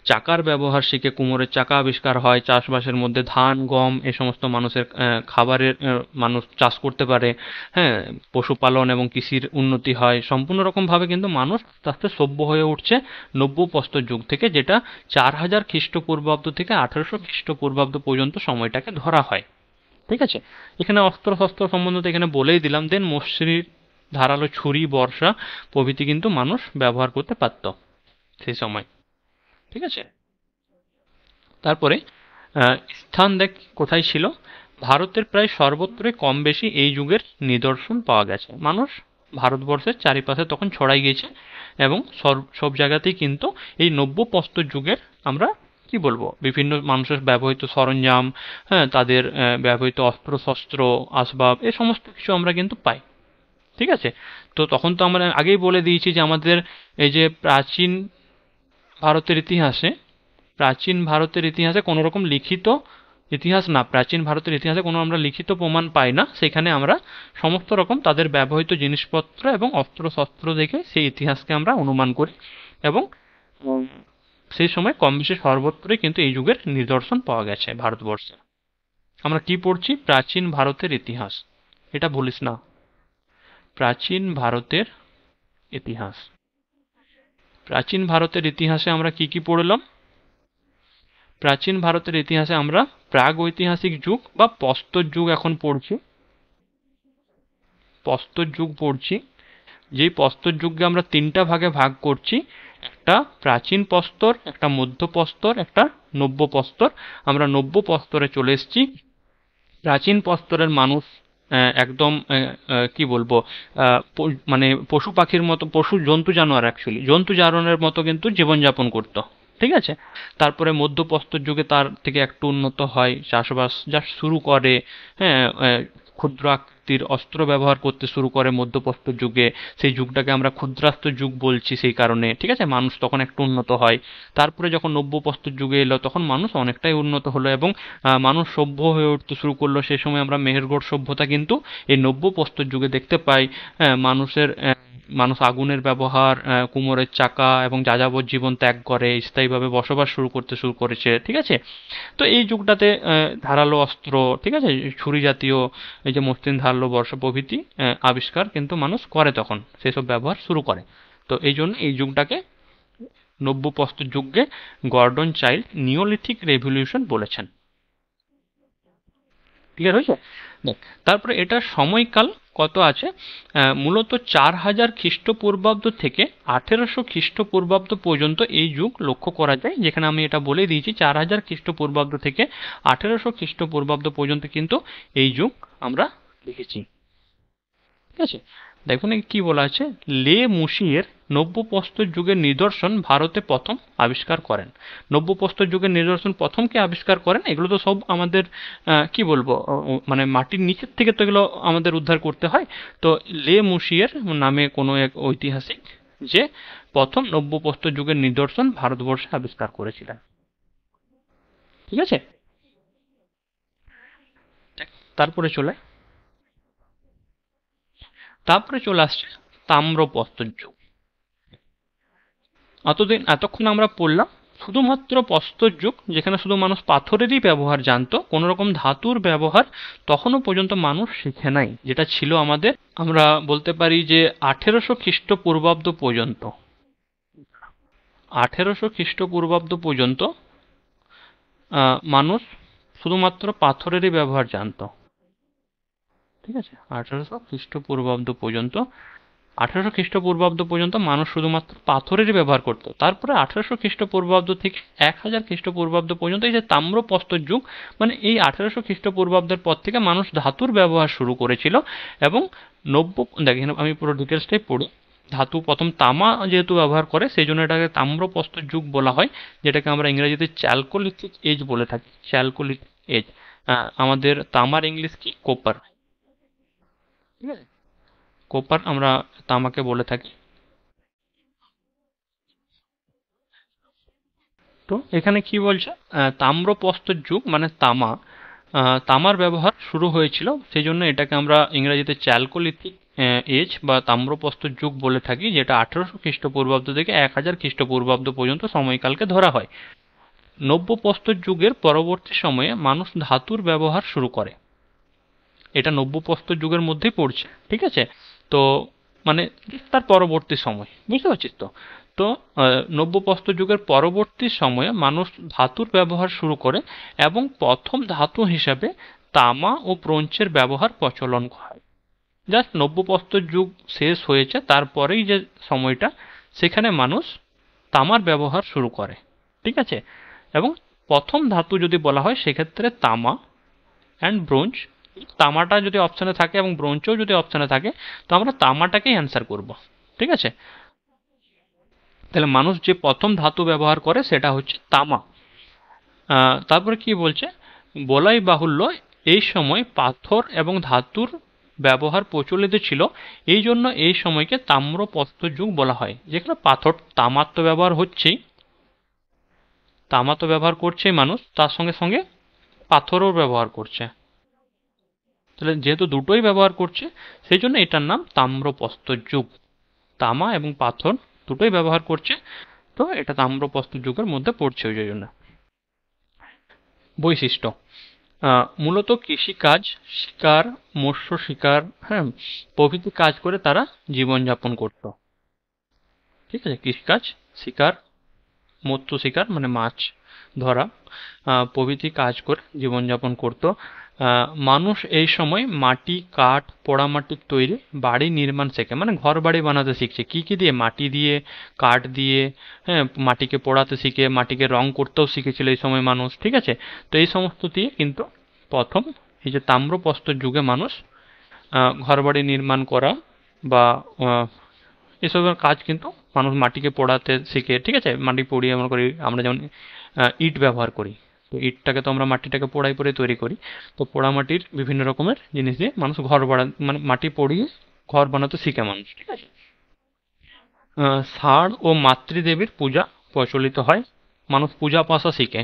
চাকার ব্যবহার শিখে কুমোরের চাকা আবিষ্কার হয়। চাষবাসের মধ্যে ধান, গম এ সমস্ত মানুষের খাবারের মানুষ চাষ করতে পারে। হ্যাঁ, পশুপালন এবং কৃষির উন্নতি হয়। সম্পূর্ণ রকমভাবে কিন্তু মানুষ আস্তে আস্তে সভ্য হয়ে উঠছে নব্যপ্রস্তর যুগ থেকে, যেটা 4000 খ্রিস্টপূর্বাব্দ থেকে 1800 খ্রিস্টপূর্বাব্দ পর্যন্ত সময়টাকে ধরা হয়। ঠিক আছে, এখানে অস্ত্র শস্ত্র সম্বন্ধে তো এখানে বলেই দিলাম। দেন মসৃণ ধারালো ছুরি, বর্ষা প্রভৃতি কিন্তু মানুষ ব্যবহার করতে পারত সেই সময়। ঠিক আছে, তারপরে স্থান দেখ কোথায় ছিল। ভারতের প্রায় সর্বত্রই কম বেশি এই যুগের নিদর্শন পাওয়া গেছে। মানুষ ভারতবর্ষের চারিপাশে তখন ছড়াই গিয়েছে এবং সব জায়গাতেই কিন্তু এই নব্যপ্রস্তর যুগের আমরা কি বলবো, বিভিন্ন মানুষের ব্যবহৃত সরঞ্জাম, হ্যাঁ, তাদের ব্যবহৃত অস্ত্র শস্ত্র, আসবাব, এ সমস্ত কিছু আমরা কিন্তু পাই। ঠিক আছে, তো তখন তো আমরা আগেই বলে দিয়েছি যে আমাদের এই যে প্রাচীন ভারতের ইতিহাসে কোনো রকম লিখিত ইতিহাস না, প্রাচীন ভারতের ইতিহাসে কোনো আমরা লিখিত প্রমাণ পাই না। সেখানে আমরা সমস্ত রকম তাদের ব্যবহৃত জিনিসপত্র এবং অস্ত্র শস্ত্র দেখে সেই ইতিহাসকে আমরা অনুমান করি এবং সেই সময় কম বেশি সর্বত্রই কিন্তু এই যুগের নিদর্শন পাওয়া গেছে ভারতবর্ষে। আমরা কি পড়ছি? প্রাচীন ভারতের ইতিহাস, এটা ভুলিস না। প্রাচীন ভারতের ইতিহাস। প্রাচীন ভারতের ইতিহাসে আমরা কি কি পড়লাম? প্রাচীন ভারতের ইতিহাসে আমরা প্রাগ ঐতিহাসিক যুগ বা প্রস্তর যুগ এখন পড়ছি। প্রস্তর যুগ পড়ছি, যেই প্রস্তর যুগকে আমরা তিনটা ভাগে ভাগ করছি। একটা প্রাচীন প্রস্তর, একটা মধ্য প্রস্তর, একটা নব্য প্রস্তর। আমরা নব্য প্রস্তরে চলে এসেছি। প্রাচীন প্রস্তরের মানুষ একদম কি বলবো, মানে পশু পাখির মতো, জন্তু জানোয়ার, অ্যাকচুয়ালি জন্তু জানোয়ারের মতো কিন্তু জীবনযাপন করতো। ঠিক আছে। তারপরে মধ্যপ্রস্তর যুগে তার থেকে একটু উন্নত হয়, চাষবাস যা শুরু করে। হ্যাঁ, ক্ষুদ্র আকৃতির অস্ত্র ব্যবহার করতে শুরু করে মধ্যপ্রস্তর যুগে। সেই যুগটাকে আমরা ক্ষুদ্রাস্ত্র যুগ বলছি সেই কারণে। ঠিক আছে, মানুষ তখন একটু উন্নত হয়। তারপরে যখন নব্যপ্রস্তর যুগে এলো তখন মানুষ অনেকটাই উন্নত হলো এবং মানুষ সভ্য হয়ে উঠতে শুরু করলো। সেই সময় আমরা মেহেরগড় সভ্যতা কিন্তু এই নব্যপ্রস্তর যুগে দেখতে পাই। হ্যাঁ, মানুষ আগুনের ব্যবহার, কুমোরের চাকা এবং যাযাবর জীবন ত্যাগ করে স্থায়ীভাবে বসবাস শুরু করেছে। ঠিক আছে, তো এই যুগটাতে ধারালো অস্ত্র, ঠিক আছে, ছুরি জাতীয় এই যে মসৃণ ধারালো বর্ষা প্রভৃতি আবিষ্কার কিন্তু মানুষ করে, তখন সেসব ব্যবহার শুরু করে। তো এই জন্য এই যুগটাকে নব্যপ্রস্তর যুগকে গর্ডন চাইল্ড নিওলিথিক রেভলিউশন বলেছেন। ক্লিয়ার হয়েছে? দেখ, তারপরে এটার সময়কাল কত আছে। মূলত 4000 খ্রিস্টপূর্বাব্দ থেকে 1800 খ্রিস্টপূর্বাব্দ পর্যন্ত এই যুগ লক্ষ্য করা যায়, যেখানে আমি এটা বলে দিয়েছি 4000 খ্রিস্টপূর্বাব্দ থেকে 1800 খ্রিস্টপূর্বাব্দ পর্যন্ত কিন্তু এই যুগ আমরা দেখেছি। ঠিক আছে, দেখুন কি বলা আছে, লে মুশিয়ের নব্যপ্রস্তর যুগের নিদর্শন ভারতে প্রথম আবিষ্কার করেন। নব্যপ্রস্তর যুগের নিদর্শন প্রথম কে আবিষ্কার করেন? এগুলো তো সব আমাদের কি বলবো, মানে মাটির নিচের থেকে তো এগুলো আমাদের উদ্ধার করতে হয়। তো লে মুশিয়ের নামে কোনো এক ঐতিহাসিক যে প্রথম নব্যপ্রস্তর যুগের নিদর্শন ভারতবর্ষে আবিষ্কার করেছিলেন। ঠিক আছে, তারপরে চলে আসছে তাম্রপ্রস্তর যুগ। এতক্ষণ আমরা পড়লাম শুধুমাত্র প্রস্তর যুগ, যেখানে শুধু মানুষ পাথরেরই ব্যবহার জানতো, কোনো রকম ধাতুর ব্যবহার তখনও পর্যন্ত মানুষ শিখে নাই, যেটা ছিল আমাদের, আমরা বলতে পারি যে 1800 খ্রিস্টপূর্বাব্দ পর্যন্ত। 1800 খ্রিস্টপূর্বাব্দ পর্যন্ত মানুষ শুধুমাত্র পাথরেরই ব্যবহার জানতো। ঠিক আছে, 1800 খ্রিস্টপূর্বাব্দ পর্যন্ত মানুষ শুধুমাত্র পাথরেরই ব্যবহার করতো। তারপরে 1800 খ্রিস্টপূর্বাব্দ থেকে 1000 খ্রিস্টপূর্বাব্দ পর্যন্ত এই যে তাম্রপ্রস্তর যুগ, মানে এই 1800 খ্রিস্টপূর্বাব্দের পর থেকে মানুষ ধাতুর ব্যবহার শুরু করেছিল। এবং দেখেন আমি পুরো ডিটেলসটাই পড়ি। ধাতু প্রথম তামা যেহেতু ব্যবহার করে সেই জন্য এটাকে তাম্রপ্রস্তর যুগ বলা হয়, যেটাকে আমরা ইংরেজিতে চ্যালকোলিথিক এজ বলে থাকি। চ্যালকোলিথিক এজ, আমাদের তামার ইংলিশ কি? কোপার। ঠিক আছে, কোপার আমরা তামাকে বলে থাকি। তো এখানে কি বলছে, তাম্রপ্রস্তর যুগ মানে তামার ব্যবহার শুরু হয়েছিল, সেই জন্য এটাকে আমরা ইংরেজিতে চ্যালকোলিথিক এজ বা তাম্রপ্রস্তর যুগ বলে থাকি, যেটা 1800 খ্রিস্টপূর্বাব্দ থেকে 1000 খ্রিস্টপূর্বাব্দ পর্যন্ত সময়কালকে ধরা হয়। নব্যপ্রস্তর যুগের পরবর্তী সময়ে মানুষ ধাতুর ব্যবহার শুরু করে, এটা নব্যপ্রস্তর যুগের মধ্যেই পড়ছে। ঠিক আছে, তো মানে তার পরবর্তী সময়, বুঝতে পারছিস তো? তো নব্যপ্রস্তর যুগের পরবর্তী সময়ে মানুষ ধাতুর ব্যবহার শুরু করে এবং প্রথম ধাতু হিসাবে তামা ও ব্রোঞ্জের ব্যবহার প্রচলন হয়। জাস্ট নব্যপ্রস্তর যুগ শেষ হয়েছে, তারপরেই যে সময়টা, সেখানে মানুষ তামার ব্যবহার শুরু করে। ঠিক আছে, এবং প্রথম ধাতু যদি বলা হয় সেক্ষেত্রে তামা অ্যান্ড ব্রোঞ্জ। তামাটা যদি অপশানে থাকে এবং ব্রোঞ্জও যদি অপশানে থাকে, তো আমরা তামাটাকেই অ্যান্সার করব। ঠিক আছে, তাহলে মানুষ যে প্রথম ধাতু ব্যবহার করে সেটা হচ্ছে তামা। তারপরে কি বলছে, বলাই বাহুল্য এই সময় পাথর এবং ধাতুর ব্যবহার প্রচলিত ছিল, এই জন্য এই সময়কে তাম্রপ্রস্তর যুগ বলা হয়। যেখানে তামার তো ব্যবহার হচ্ছেই, তামা তো ব্যবহার করছেই মানুষ, তার সঙ্গে সঙ্গে পাথরও ব্যবহার করছে। তাহলে যেহেতু দুটোই ব্যবহার করছে, সেই জন্য এটার নাম তাম্রপ্রস্তর যুগ। তামা এবং পাথর দুটোই ব্যবহার করছে, তো এটা তাম্রপ্রস্তর যুগের মধ্যে পড়ছে ওই জন্য। বৈশিষ্ট্য, মূলত কৃষিকাজ, শিকার, মৎস্য শিকার, হ্যাঁ, প্রভৃতি কাজ করে তারা জীবনযাপন করত। ঠিক আছে, কৃষিকাজ, শিকার, মৎস্য শিকার মানে মাছ ধরা, প্রভৃতি কাজ করে জীবনযাপন করত। মানুষ এই সময় মাটি, কাঠ, পোড়ামাটির তৈরি বাড়ি নির্মাণ শেখে, মানে ঘর বাড়ি বানাতে শিখছে। কি কি দিয়ে? মাটি দিয়ে, কাঠ দিয়ে, হ্যাঁ, মাটিকে পোড়াতে শিখে, মাটিকে রং করতেও শিখেছিল এই সময় মানুষ। ঠিক আছে, তো এই সমস্ত দিয়ে কিন্তু প্রথম এই যে তাম্রপ্রস্তর যুগে মানুষ ঘরবাড়ি নির্মাণ করা বা এসবের কাজ কিন্তু মানুষ মাটিকে পোড়াতে শিখে, ঠিক আছে? মাটি পুড়িয়ে আমরা করি, আমরা যেমন ইট ব্যবহার করি, তো ইটটাকে তো আমরা মাটিটাকে পোড়াই করে তৈরি করি। তো পোড়া মাটির বিভিন্ন রকমের জিনিস দিয়ে মানুষ ঘর বানা, মানে মাটি পড়িয়ে ঘর বানাতে শিখে মানুষ, ঠিক আছে? ষাঁড় ও মাতৃদেবীর পূজা প্রচলিত হয়, মানুষ পূজা পাশা শিখে,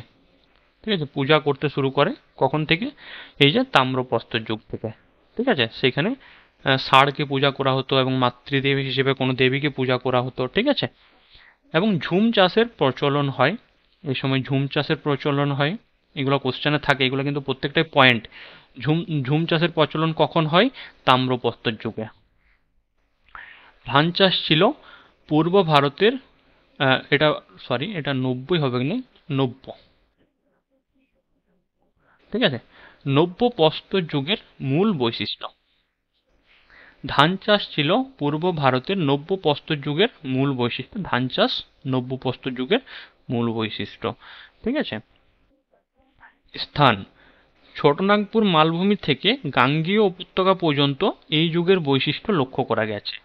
ঠিক আছে? পূজা করতে শুরু করে কখন থেকে? এই যে তাম্রপ্রস্তর যুগ থেকে, ঠিক আছে? সেখানে ষাঁড়কে পূজা করা হতো এবং মাতৃদেবী হিসেবে কোনো দেবীকে পূজা করা হতো, ঠিক আছে? এবং ঝুম চাষের প্রচলন হয়, এই সময় ঝুম চাষের প্রচলন হয়। এগুলো কোশ্চেনে থাকে, এগুলো কিন্তু প্রত্যেকটাই পয়েন্ট। ঝুম ঝুম চাষের প্রচলন কখন হয়? তাম্রপ্রস্তর যুগে। ধান চাষ ছিল পূর্ব ভারতের, এটা সরি, এটা 90 হবে না, 90, ঠিক আছে? নব্য প্রস্তর যুগের মূল বৈশিষ্ট্য। ধান চাষ ছিল পূর্ব ভারতের নব্য প্রস্তর যুগের মূল বৈশিষ্ট্য। ধান চাষ নব্য প্রস্তর যুগের মূল বৈশিষ্ট্য, ঠিক আছে? স্থান: ছোটনাগপুর মালভূমি থেকে গাঙ্গেয় উপত্যকা পর্যন্ত এই যুগের বৈশিষ্ট্য লক্ষ্য করা গেছে,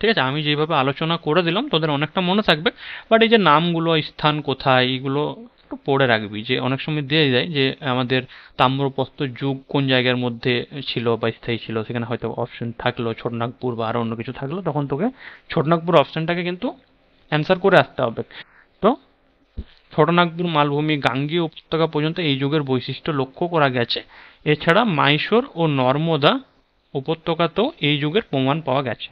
ঠিক আছে? আমি যেভাবে আলোচনা করে দিলাম তোদের অনেকটা মনে থাকবে, বাট এই যে নামগুলো, স্থান কোথায়, এইগুলো একটু পড়ে রাখবি, যে অনেক সময় দিয়ে যায় যে আমাদের তাম্রপ্রস্তর যুগ কোন জায়গার মধ্যে ছিল বা স্থায়ী ছিল, সেখানে হয়তো অপশন থাকলো ছোটনাগপুর বা আরো অন্য কিছু থাকলো, তখন তোকে ছোটনাগপুর অপশনটাকে কিন্তু অ্যান্সার করে আসতে হবে। তো ছোটনাগপুর মালভূমি গাঙ্গেয় উপত্যকা পর্যন্ত এই যুগের বৈশিষ্ট্য লক্ষ্য করা গেছে। এছাড়া মাইশোর ও নর্মদা উপত্যকাতেও এই যুগের প্রমাণ পাওয়া গেছে,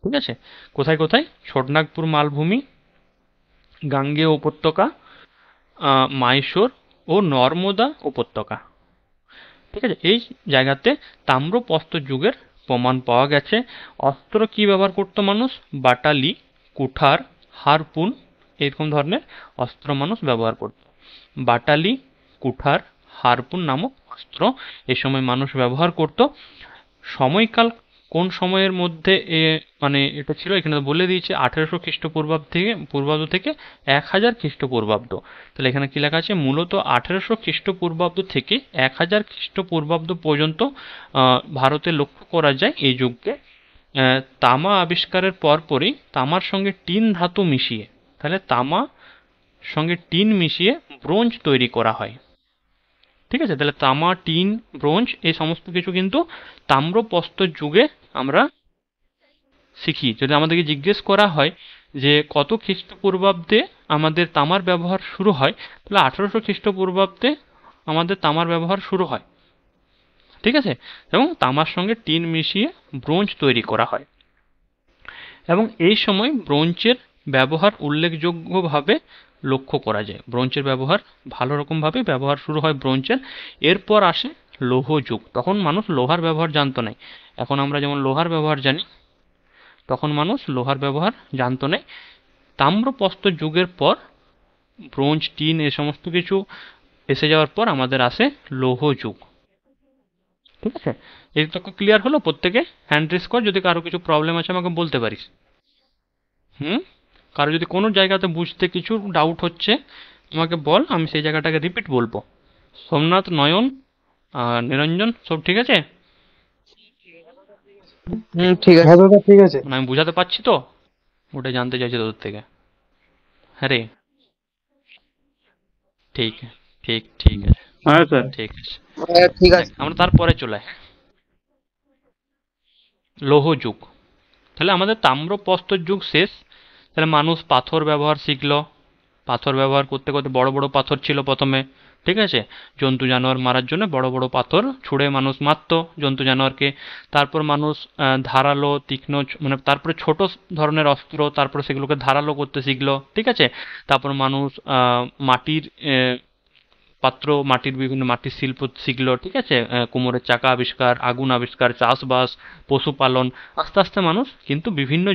ঠিক আছে? কোথায় কোথায়? ছোটনাগপুর মালভূমি, গাঙ্গেয় উপত্যকা, মাইশোর ও নর্মদা উপত্যকা, ঠিক আছে? এই জায়গাতে তাম্রপ্রস্তর যুগের প্রমাণ পাওয়া গেছে। অস্ত্র কি ব্যবহার করতো মানুষ? বাটালি, কুঠার, হারপুন, এরকম ধরনের অস্ত্র মানুষ ব্যবহার করত। বাটালি, কুঠার, হারপুন নামক অস্ত্র এ সময় মানুষ ব্যবহার করত। সময়কাল কোন সময়ের মধ্যে মানে এটা ছিল, এখানে বলে দিয়েছে 1800 খ্রিস্টপূর্বাব্দ থেকে পূর্বাব্দ থেকে 1000 খ্রিস্টপূর্বাব্দ। তাহলে এখানে কি লেখা আছে? মূলত 1800 খ্রিস্টপূর্বাব্দ থেকে 1000 খ্রিস্টপূর্বাব্দ পর্যন্ত ভারতে লক্ষ্য করা যায় এই যুগকে। তামা আবিষ্কারের পরপরই তামার সঙ্গে টিন ধাতু মিশিয়ে, তাহলে তামা সঙ্গে টিন মিশিয়ে ব্রোঞ্জ তৈরি করা হয়, ঠিক আছে? তাহলে তামা, টিন, ব্রোঞ্জ এই সমস্ত কিছু কিন্তু তাম্রপ্রস্তর যুগে আমরা শিখি। যদি আমাদেরকে জিজ্ঞেস করা হয় যে কত খ্রিস্টপূর্বাব্দে আমাদের তামার ব্যবহার শুরু হয়, তাহলে 1800 খ্রিস্টপূর্বাব্দে আমাদের তামার ব্যবহার শুরু হয়, ঠিক আছে? এবং তামার সঙ্গে টিন মিশিয়ে ব্রোঞ্জ তৈরি করা হয়, এবং এই সময় ব্রোঞ্জের ব্যবহার উল্লেখযোগ্যভাবে লক্ষ্য করা যায়। ব্রোঞ্জের ব্যবহার ভালো রকমভাবে ব্যবহার শুরু হয় ব্রোঞ্জের। এরপর আসে লৌহ যুগ। তখন মানুষ লোহার ব্যবহার জানতো না। এখন আমরা যেমন লোহার ব্যবহার জানি, তখন মানুষ লোহার ব্যবহার জানতো না। তাম্রপ্রস্তর যুগের পর ব্রোঞ্জ, টিন এ সমস্ত কিছু এসে যাওয়ার পর আমাদের আসে লৌহ যুগ, ঠিক আছে? এই তো ক্লিয়ার হলো প্রত্যেকে? হ্যান্ড রেজ কর, যদি কারো কিছু প্রবলেম আছে আমাকে বলতে পারিস। হুম? কারো যদি কোনো জায়গাতে বুঝতে কিছু ডাউট হচ্ছে আমাকে বল, আমি সেই জায়গাটাকে রিপিট বলবো। সোমনাথ, নয়ন, নিরঞ্জন, সব ঠিক আছে? ঠিক আছে। হ্যাঁ দাদা, ঠিক আছে। মানে আমি বুঝাতে পারছি তো? ওটাই জানতে চাইছি তোদের থেকে। হ্যাঁ রে, ঠিক, ঠিক, ঠিক আছে, হ্যাঁ স্যার। ঠিক আছে। হ্যাঁ, ঠিক দেখ, আছে। আমরা তারপরে চলে আসি লৌহ যুগ। তাহলে আমাদের তাম্রপ্রস্তর যুগ শেষ। তাহলে মানুষ পাথর ব্যবহার শিখলো। পাথর ব্যবহার করতে করতে বড় বড় পাথর ছিল প্রথমে, ঠিক আছে? জন্তু জানোয়ার মারার জন্য বড় বড় পাথর ছুঁড়ে মানুষ মারতো জন্তু জানোয়ারকে। তারপর মানুষ ধারালো, তীক্ষ্ণ, মানে তারপরে ছোট ধরনের অস্ত্র, তারপরে সেগুলোকে ধারালো করতে শিখলো, ঠিক আছে? তারপর মানুষ মাটির পাত্র, মাটির বিভিন্ন মাটির শিল্প শিখলো, ঠিক আছে? কুমোরের চাকা আবিষ্কার, আগুন আবিষ্কার, চাষবাস, পশুপালন। আস্তে আস্তে মানুষ কিন্তু বিভিন্ন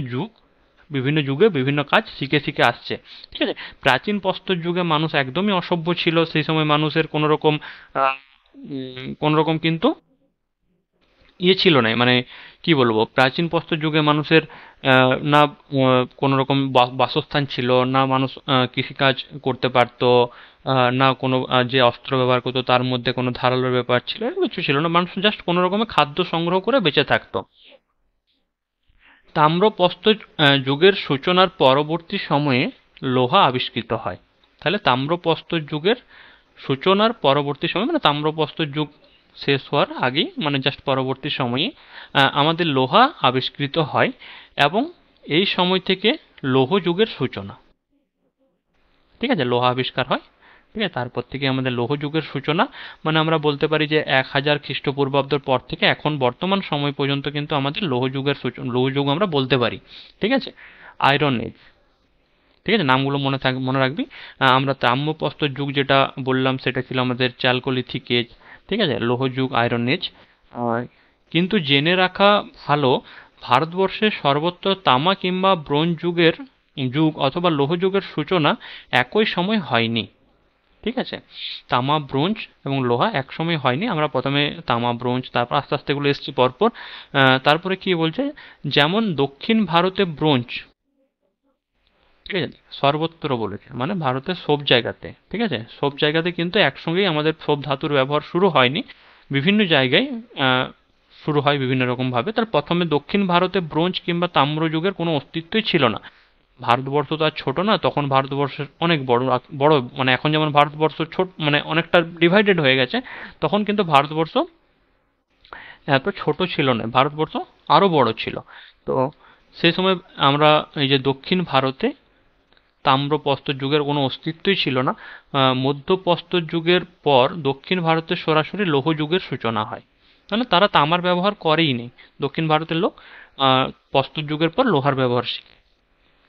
যুগে বিভিন্ন কাজ শিখে শিখে আসছে, ঠিক আছে? প্রাচীন প্রস্তর যুগে মানুষ একদমই অসভ্য ছিল। সেই সময় মানুষের কোনো রকম কিন্তু ইয়ে ছিল না, মানে কি বলবো, প্রাচীন প্রস্তর যুগে মানুষের না কোনো রকম বাসস্থান ছিল না, মানুষ কৃষিকাজ করতে পারতো না, কোনো যে অস্ত্র ব্যবহার করতো তার মধ্যে কোনো ধারালোর ব্যাপার ছিল, এরকম কিছু ছিল না। মানুষ জাস্ট কোনো রকমের খাদ্য সংগ্রহ করে বেঁচে থাকতো। তাম্রপ্রস্তর যুগের সূচনার পরবর্তী সময়ে লোহা আবিষ্কৃত হয়। তাহলে তাম্রপ্রস্তর যুগের সূচনার পরবর্তী সময় মানে তাম্রপ্রস্তর যুগ শেষ হওয়ার আগেই মানে জাস্ট পরবর্তী সময়ে আমাদের লোহা আবিষ্কৃত হয় এবং এই সময় থেকে লৌহ যুগের সূচনা। ঠিক আছে, লোহা আবিষ্কার হয়। ঠিক আছে, তারপর থেকে আমাদের লৌহ যুগের সূচনা। মানে আমরা বলতে পারি যে 1000 খ্রিস্টপূর্বাব্দের পর থেকে এখন বর্তমান সময় পর্যন্ত কিন্তু আমাদের লৌহ যুগের সূচনা, লৌহ যুগ আমরা বলতে পারি। ঠিক আছে, আয়রন এজ। ঠিক আছে, নামগুলো মনে রাখবি। আমরা তাম্রপ্রস্তর যুগ যেটা বললাম সেটা ছিল আমাদের চ্যালকোলিথিক এজ। ঠিক আছে, লৌহ যুগ আয়রন এজ। কিন্তু জেনে রাখা ভালো, ভারতবর্ষে সর্বত্র তামা কিংবা ব্রোঞ্জ যুগের যুগ অথবা লৌহ যুগের সূচনা একই সময় হয়নি। ঠিক আছে, তামা ব্রোঞ্জ এবং লোহা একসময় হয়নি। আমরা প্রথমে তামা ব্রোঞ্জ, তারপর আস্তে আস্তে এগুলো এসছি পরপর। তারপরে কি বলছে, যেমন দক্ষিণ ভারতে ব্রোঞ্জ, ঠিক আছে, সর্বত্র বলেছে মানে ভারতের সব জায়গাতে। ঠিক আছে, সব জায়গাতে কিন্তু একসঙ্গেই আমাদের সব ধাতুর ব্যবহার শুরু হয়নি, বিভিন্ন জায়গায় শুরু হয় বিভিন্ন রকমভাবে। তার প্রথমে দক্ষিণ ভারতে ব্রোঞ্জ কিংবা তাম্র যুগের কোনো অস্তিত্বই ছিল না। ভারতবর্ষ তো আর ছোট না, তখন ভারতবর্ষের অনেক বড় বড় মানে এখন যেমন ভারতবর্ষ ছোট মানে অনেকটা ডিভাইডেড হয়ে গেছে, তখন কিন্তু ভারতবর্ষ এত ছোট ছিল না, ভারতবর্ষ আরো বড় ছিল। তো সেই সময় আমরা এই যে দক্ষিণ ভারতে তাম্রপ্রস্তর যুগের কোনো অস্তিত্বই ছিল না। মধ্যপ্রস্তর যুগের পর দক্ষিণ ভারতে সরাসরি লৌহ যুগের সূচনা হয়। মানে তারা তামার ব্যবহার করেই নেই, দক্ষিণ ভারতের লোক প্রস্তর যুগের পর লোহার ব্যবহার শিখে।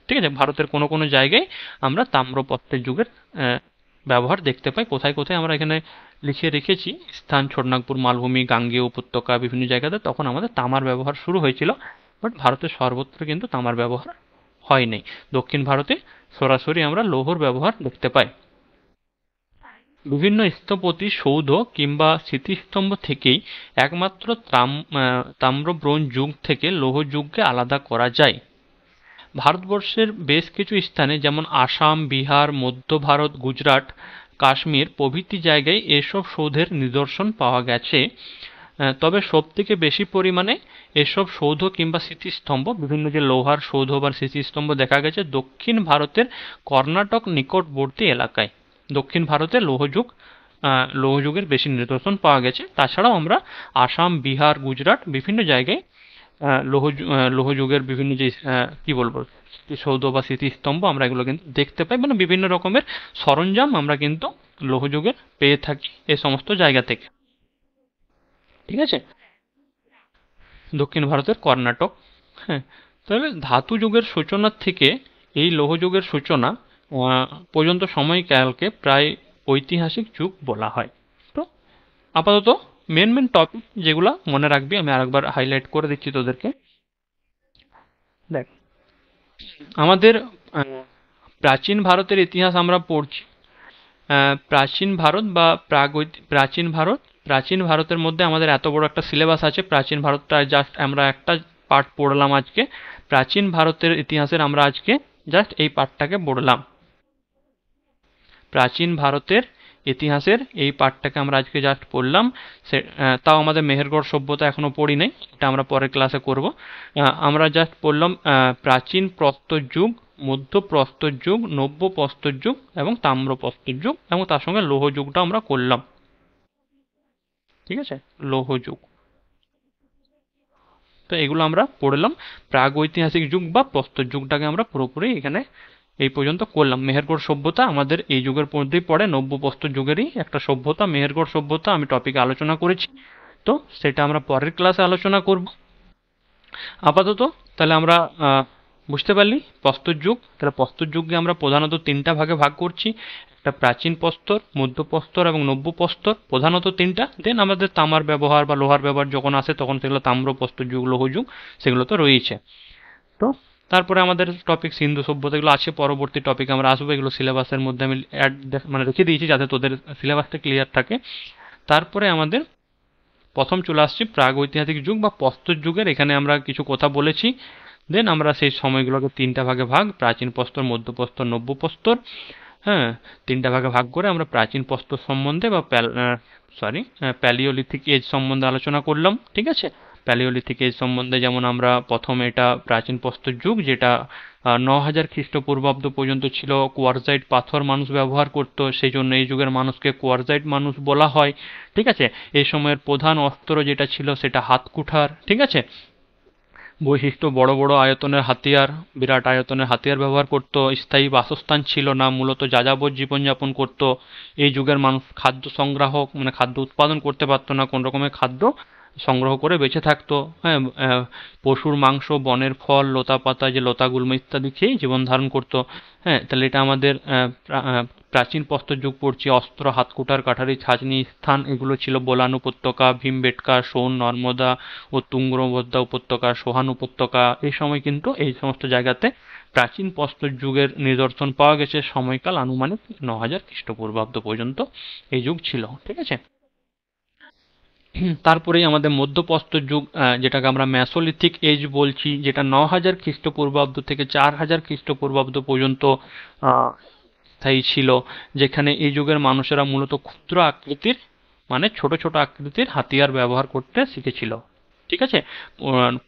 ঠিক আছে, ভারতের কোনো কোনো জায়গায় আমরা তাম্রপ্রস্তর যুগের ব্যবহার দেখতে পাই। কোথায় কোথায় আমরা এখানে লিখে রেখেছি স্থান: ছোটনাগপুর মালভূমি, গাঙ্গেয় উপত্যকা, বিভিন্ন জায়গাতে তখন আমাদের তামার ব্যবহার শুরু হয়েছিল। বাট ভারতের সর্বত্র কিন্তু তামার ব্যবহার হয়নি। দক্ষিণ ভারতে সরাসরি আমরা লৌহর ব্যবহার দেখতে পাই। বিভিন্ন স্থপতি সৌধ কিংবা স্মৃতিস্তম্ভ থেকেই একমাত্র তাম্র ব্রোঞ্জ যুগ থেকে লৌহ যুগকে আলাদা করা যায়। ভারতবর্ষের বেশ কিছু স্থানে যেমন আসাম, বিহার, মধ্য ভারত, গুজরাট, কাশ্মীর প্রভৃতি জায়গায় এসব সৌধের নিদর্শন পাওয়া গেছে। তবে সবথেকে বেশি পরিমাণে এসব সৌধ কিংবা স্মৃতিস্তম্ভ, বিভিন্ন যে লোহার সৌধ বা স্মৃতিস্তম্ভ দেখা গেছে দক্ষিণ ভারতের কর্ণাটক নিকটবর্তী এলাকায়। দক্ষিণ ভারতে লৌহ যুগের বেশি নিদর্শন পাওয়া গেছে। তাছাড়াও আমরা আসাম, বিহার, গুজরাট বিভিন্ন জায়গায় লৌহ যুগের বিভিন্ন যে কি বলবো স্মৃতিসৌধ বা স্মৃতিস্তম্ভ আমরা এগুলো কিন্তু দেখতে পাই। মানে বিভিন্ন রকমের সরঞ্জাম আমরা কিন্তু লৌহ যুগের পেয়ে থাকি এই সমস্ত জায়গা থেকে। ঠিক আছে, দক্ষিণ ভারতের কর্ণাটক। হ্যাঁ, তাহলে ধাতু যুগের সূচনার থেকে এই লৌহ যুগের সূচনা পর্যন্ত সময়কালকে প্রায় ঐতিহাসিক যুগ বলা হয়। তো আপাতত মেন মেন টপিক যেগুলো মনে রাখবি আমি আরেকবার হাইলাইট করে দিচ্ছি তোদেরকে। দেখ, আমাদের প্রাচীন ভারতের ইতিহাস আমরা পড়ছি। প্রাচীন ভারত বা প্রাচীন ভারতের মধ্যে আমাদের এত বড় একটা সিলেবাস আছে। প্রাচীন ভারতটা জাস্ট আমরা একটা পার্ট পড়লাম আজকে। প্রাচীন ভারতের ইতিহাসের আমরা আজকে জাস্ট এই পার্টটাকে পড়লাম। প্রাচীন ভারতের ইতিহাসের এই পার্টটাকে আমরা আজকে জাস্ট পড়লাম। তাও আমাদের মেহেরগড় সভ্যতা এখনো পড়ি নাই, এটা আমরা পরের ক্লাসে করব। আমরা জাস্ট পড়লাম প্রাচীন প্রস্তর যুগ, মধ্য প্রস্তর যুগ, নব্য প্রস্তর যুগ এবং তাম্র প্রস্তর যুগ, এবং তার সঙ্গে লৌহ যুগটা আমরা করলাম। ঠিক আছে, লৌহ যুগ। তো এগুলো আমরা পড়লাম। প্রাগৈতিহাসিক যুগ বা প্রস্তর যুগটাকে আমরা পুরোপুরি এখানে এই পর্যন্ত করলাম। মেহেরগড় সভ্যতা আমাদের এই যুগের মধ্যেই পড়ে, নব্য প্রস্তর যুগেরই একটা সভ্যতা মেহেরগড় সভ্যতা আমি টপিকে আলোচনা করেছি। তো সেটা আমরা পরের ক্লাসে আলোচনা করব। আপাতত তাহলে আমরা বুঝতে পারলি প্রস্তর যুগ। তাহলে প্রস্তর যুগকে আমরা প্রধানত তিনটা ভাগে ভাগ করছি, একটা প্রাচীন প্রস্তর, মধ্য প্রস্তর এবং নব্য প্রস্তর, প্রধানত তিনটা। দেন আমাদের তামার ব্যবহার বা লোহার ব্যবহার যখন আসে তখন সেগুলো তাম্র প্রস্তর যুগ, লৌহ যুগ, সেগুলো তো রয়েছে। তো তারপরে আমাদের টপিক সিন্ধু সভ্যতা, এগুলো আছে পরবর্তী টপিক আমরা আসবো। এগুলো সিলেবাসের মধ্যে আমি মানে রেখে দিয়েছি যাতে তোদের সিলেবাসটা ক্লিয়ার থাকে। তারপরে আমাদের প্রথম চলে আসছি প্রাগৈতিহাসিক যুগ বা প্রস্তর যুগের। এখানে আমরা কিছু কথা বলেছি। দেন আমরা সেই সময়গুলোকে তিনটা ভাগে ভাগ, প্রাচীন প্রস্তর, মধ্য প্রস্তর, নব্য প্রস্তর, হ্যাঁ, তিনটা ভাগে ভাগ করে আমরা প্রাচীন প্রস্তর সম্বন্ধে বা প্যালিওলিথিক এজ সম্বন্ধে আলোচনা করলাম। ঠিক আছে, প্যালিওলিথিক এজ সম্বন্ধে যেমন আমরা প্রথম এটা প্রাচীন প্রস্তর যুগ, যেটা 9000 খ্রিস্টপূর্বাব্দ পর্যন্ত ছিল। কোয়ার্জাইট পাথর মানুষ ব্যবহার করতো, সেই জন্য এই যুগের মানুষকে কোয়ার্জাইট মানুষ বলা হয়। ঠিক আছে, এই সময়ের প্রধান অস্ত্র যেটা ছিল সেটা হাত কুঠার। ঠিক আছে, বৈশিষ্ট্য বড় বড় আয়তনের হাতিয়ার, বিরাট আয়তনের হাতিয়ার ব্যবহার করত। স্থায়ী বাসস্থান ছিল না, মূলত যাযাবর জীবনযাপন করত। এই যুগের মানুষ খাদ্য সংগ্রাহক, মানে খাদ্য উৎপাদন করতে পারতো না, কোন রকমের খাদ্য সংগ্রহ করে বেঁচে থাকতো। হ্যাঁ, পশুর মাংস, বনের ফল, লতা পাতা, যে লতাগুল্ম ইত্যাদি খেয়ে জীবন ধারণ করতো। হ্যাঁ, তাহলে এটা আমাদের প্রাচীন প্রস্তর যুগ পড়ছি। অস্ত্র, হাতকুঠার, কাঠারি, ছাঁচনি স্থান এগুলো ছিল বোলান উপত্যকা, ভীমবেটকা, সোন, নর্মদা ও তুঙ্গভদ্রা উপত্যকা, সোহান উপত্যকা। এই সময় কিন্তু এই সমস্ত জায়গাতে প্রাচীন প্রস্তর যুগের নিদর্শন পাওয়া গেছে। সময়কাল আনুমানিক 9000 খ্রিস্টপূর্বাব্দ পর্যন্ত এই যুগ ছিল। ঠিক আছে, তারপরেই আমাদের মধ্যপ্রস্তর যুগ, যেটাকে আমরা মেসোলিথিক এজ বলছি, যেটা 9000 খ্রিস্টপূর্বাব্দ থেকে 4000 খ্রিস্টপূর্বাব্দ পর্যন্ত স্থায়ী ছিল। যেখানে এই যুগের মানুষেরা মূলত ক্ষুদ্র আকৃতির, মানে ছোট ছোট আকৃতির হাতিয়ার ব্যবহার করতে শিখেছিল। ঠিক আছে,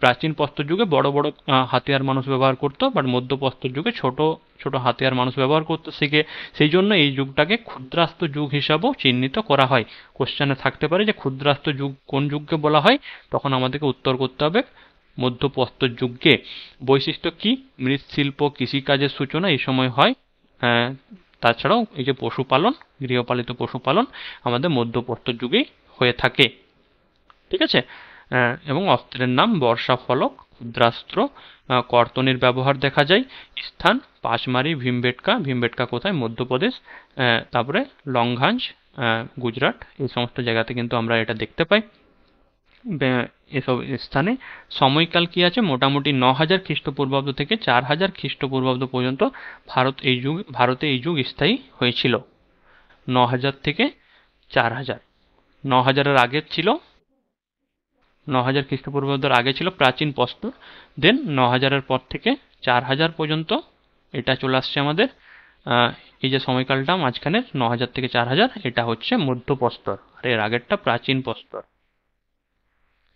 প্রাচীন প্রস্তর যুগে বড় বড় হাতিয়ার মানুষ ব্যবহার করতো, বাট মধ্যপ্রস্তর যুগে ছোট ছোট হাতিয়ার মানুষ ব্যবহার করতে শিখে। সেই জন্য এই যুগটাকে ক্ষুদ্রাস্ত্র যুগ হিসাবেও চিহ্নিত করা হয়। কোশ্চেনে থাকতে পারে যে ক্ষুদ্রাস্ত্র যুগ কোন যুগকে বলা হয়, তখন আমাদেরকে উত্তর করতে হবে মধ্যপ্রস্তর যুগকে। বৈশিষ্ট্য কি? মৃৎশিল্প, কৃষিকাজের সূচনা এই সময় হয়। হ্যাঁ, তাছাড়াও এই যে পশুপালন, গৃহপালিত পশুপালন আমাদের মধ্যপ্রস্তর যুগেই হয়ে থাকে। ঠিক আছে, এবং অস্ত্রের নাম বর্ষা ফলক, ক্ষুদ্রাস্ত্র, কর্তনের ব্যবহার দেখা যায়। স্থান পাঁচমারি, ভীমবেটকা। ভীমবেটকা কোথায়? মধ্যপ্রদেশ। তারপরে লংঘাঞ্জ, গুজরাট। এই সমস্ত জায়গাতে কিন্তু আমরা এটা দেখতে পাই। এসব স্থানে সময়কাল কি আছে? মোটামুটি 9000 খ্রিস্টপূর্বাব্দ থেকে 4000 খ্রিস্টপূর্বাব্দ পর্যন্ত ভারতে এই যুগ স্থায়ী হয়েছিল। 9000 থেকে 4000। 9000-এর আগে ছিল, 9000 খ্রিস্টপূর্বাব্দের আগে ছিল প্রাচীন প্রস্তর। দেন 9000-এর পর থেকে 4000 পর্যন্ত এটা চলে আসছে আমাদের। এই যে সময়কালটা মাঝখানের 9000 থেকে 4000, এটা হচ্ছে মধ্যপ্রস্তর, আর এর আগেরটা প্রাচীন প্রস্তর।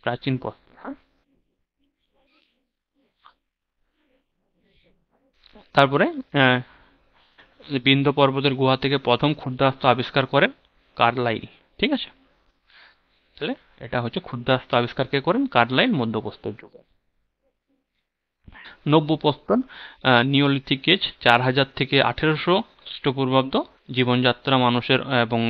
প্রাচীন প্রস্তর। হ্যাঁ, তারপরে বিন্ধ্য পর্বতের গুহা থেকে প্রথম ক্ষুদ্রাস্ত্র আবিষ্কার করেন কার্লাইল। ঠিক আছে, তাহলে এটা হচ্ছে ক্ষুদ্রাস্ত্র আবিষ্কার কে করেন? কার্লাইল, মধ্যপ্রস্তর যুগে। নব্যপ্রস্তর, নিওলিথিক এজ, 4000 থেকে 1800 খ্রিস্টপূর্বাব্দ। জীবনযাত্রা মানুষের এবং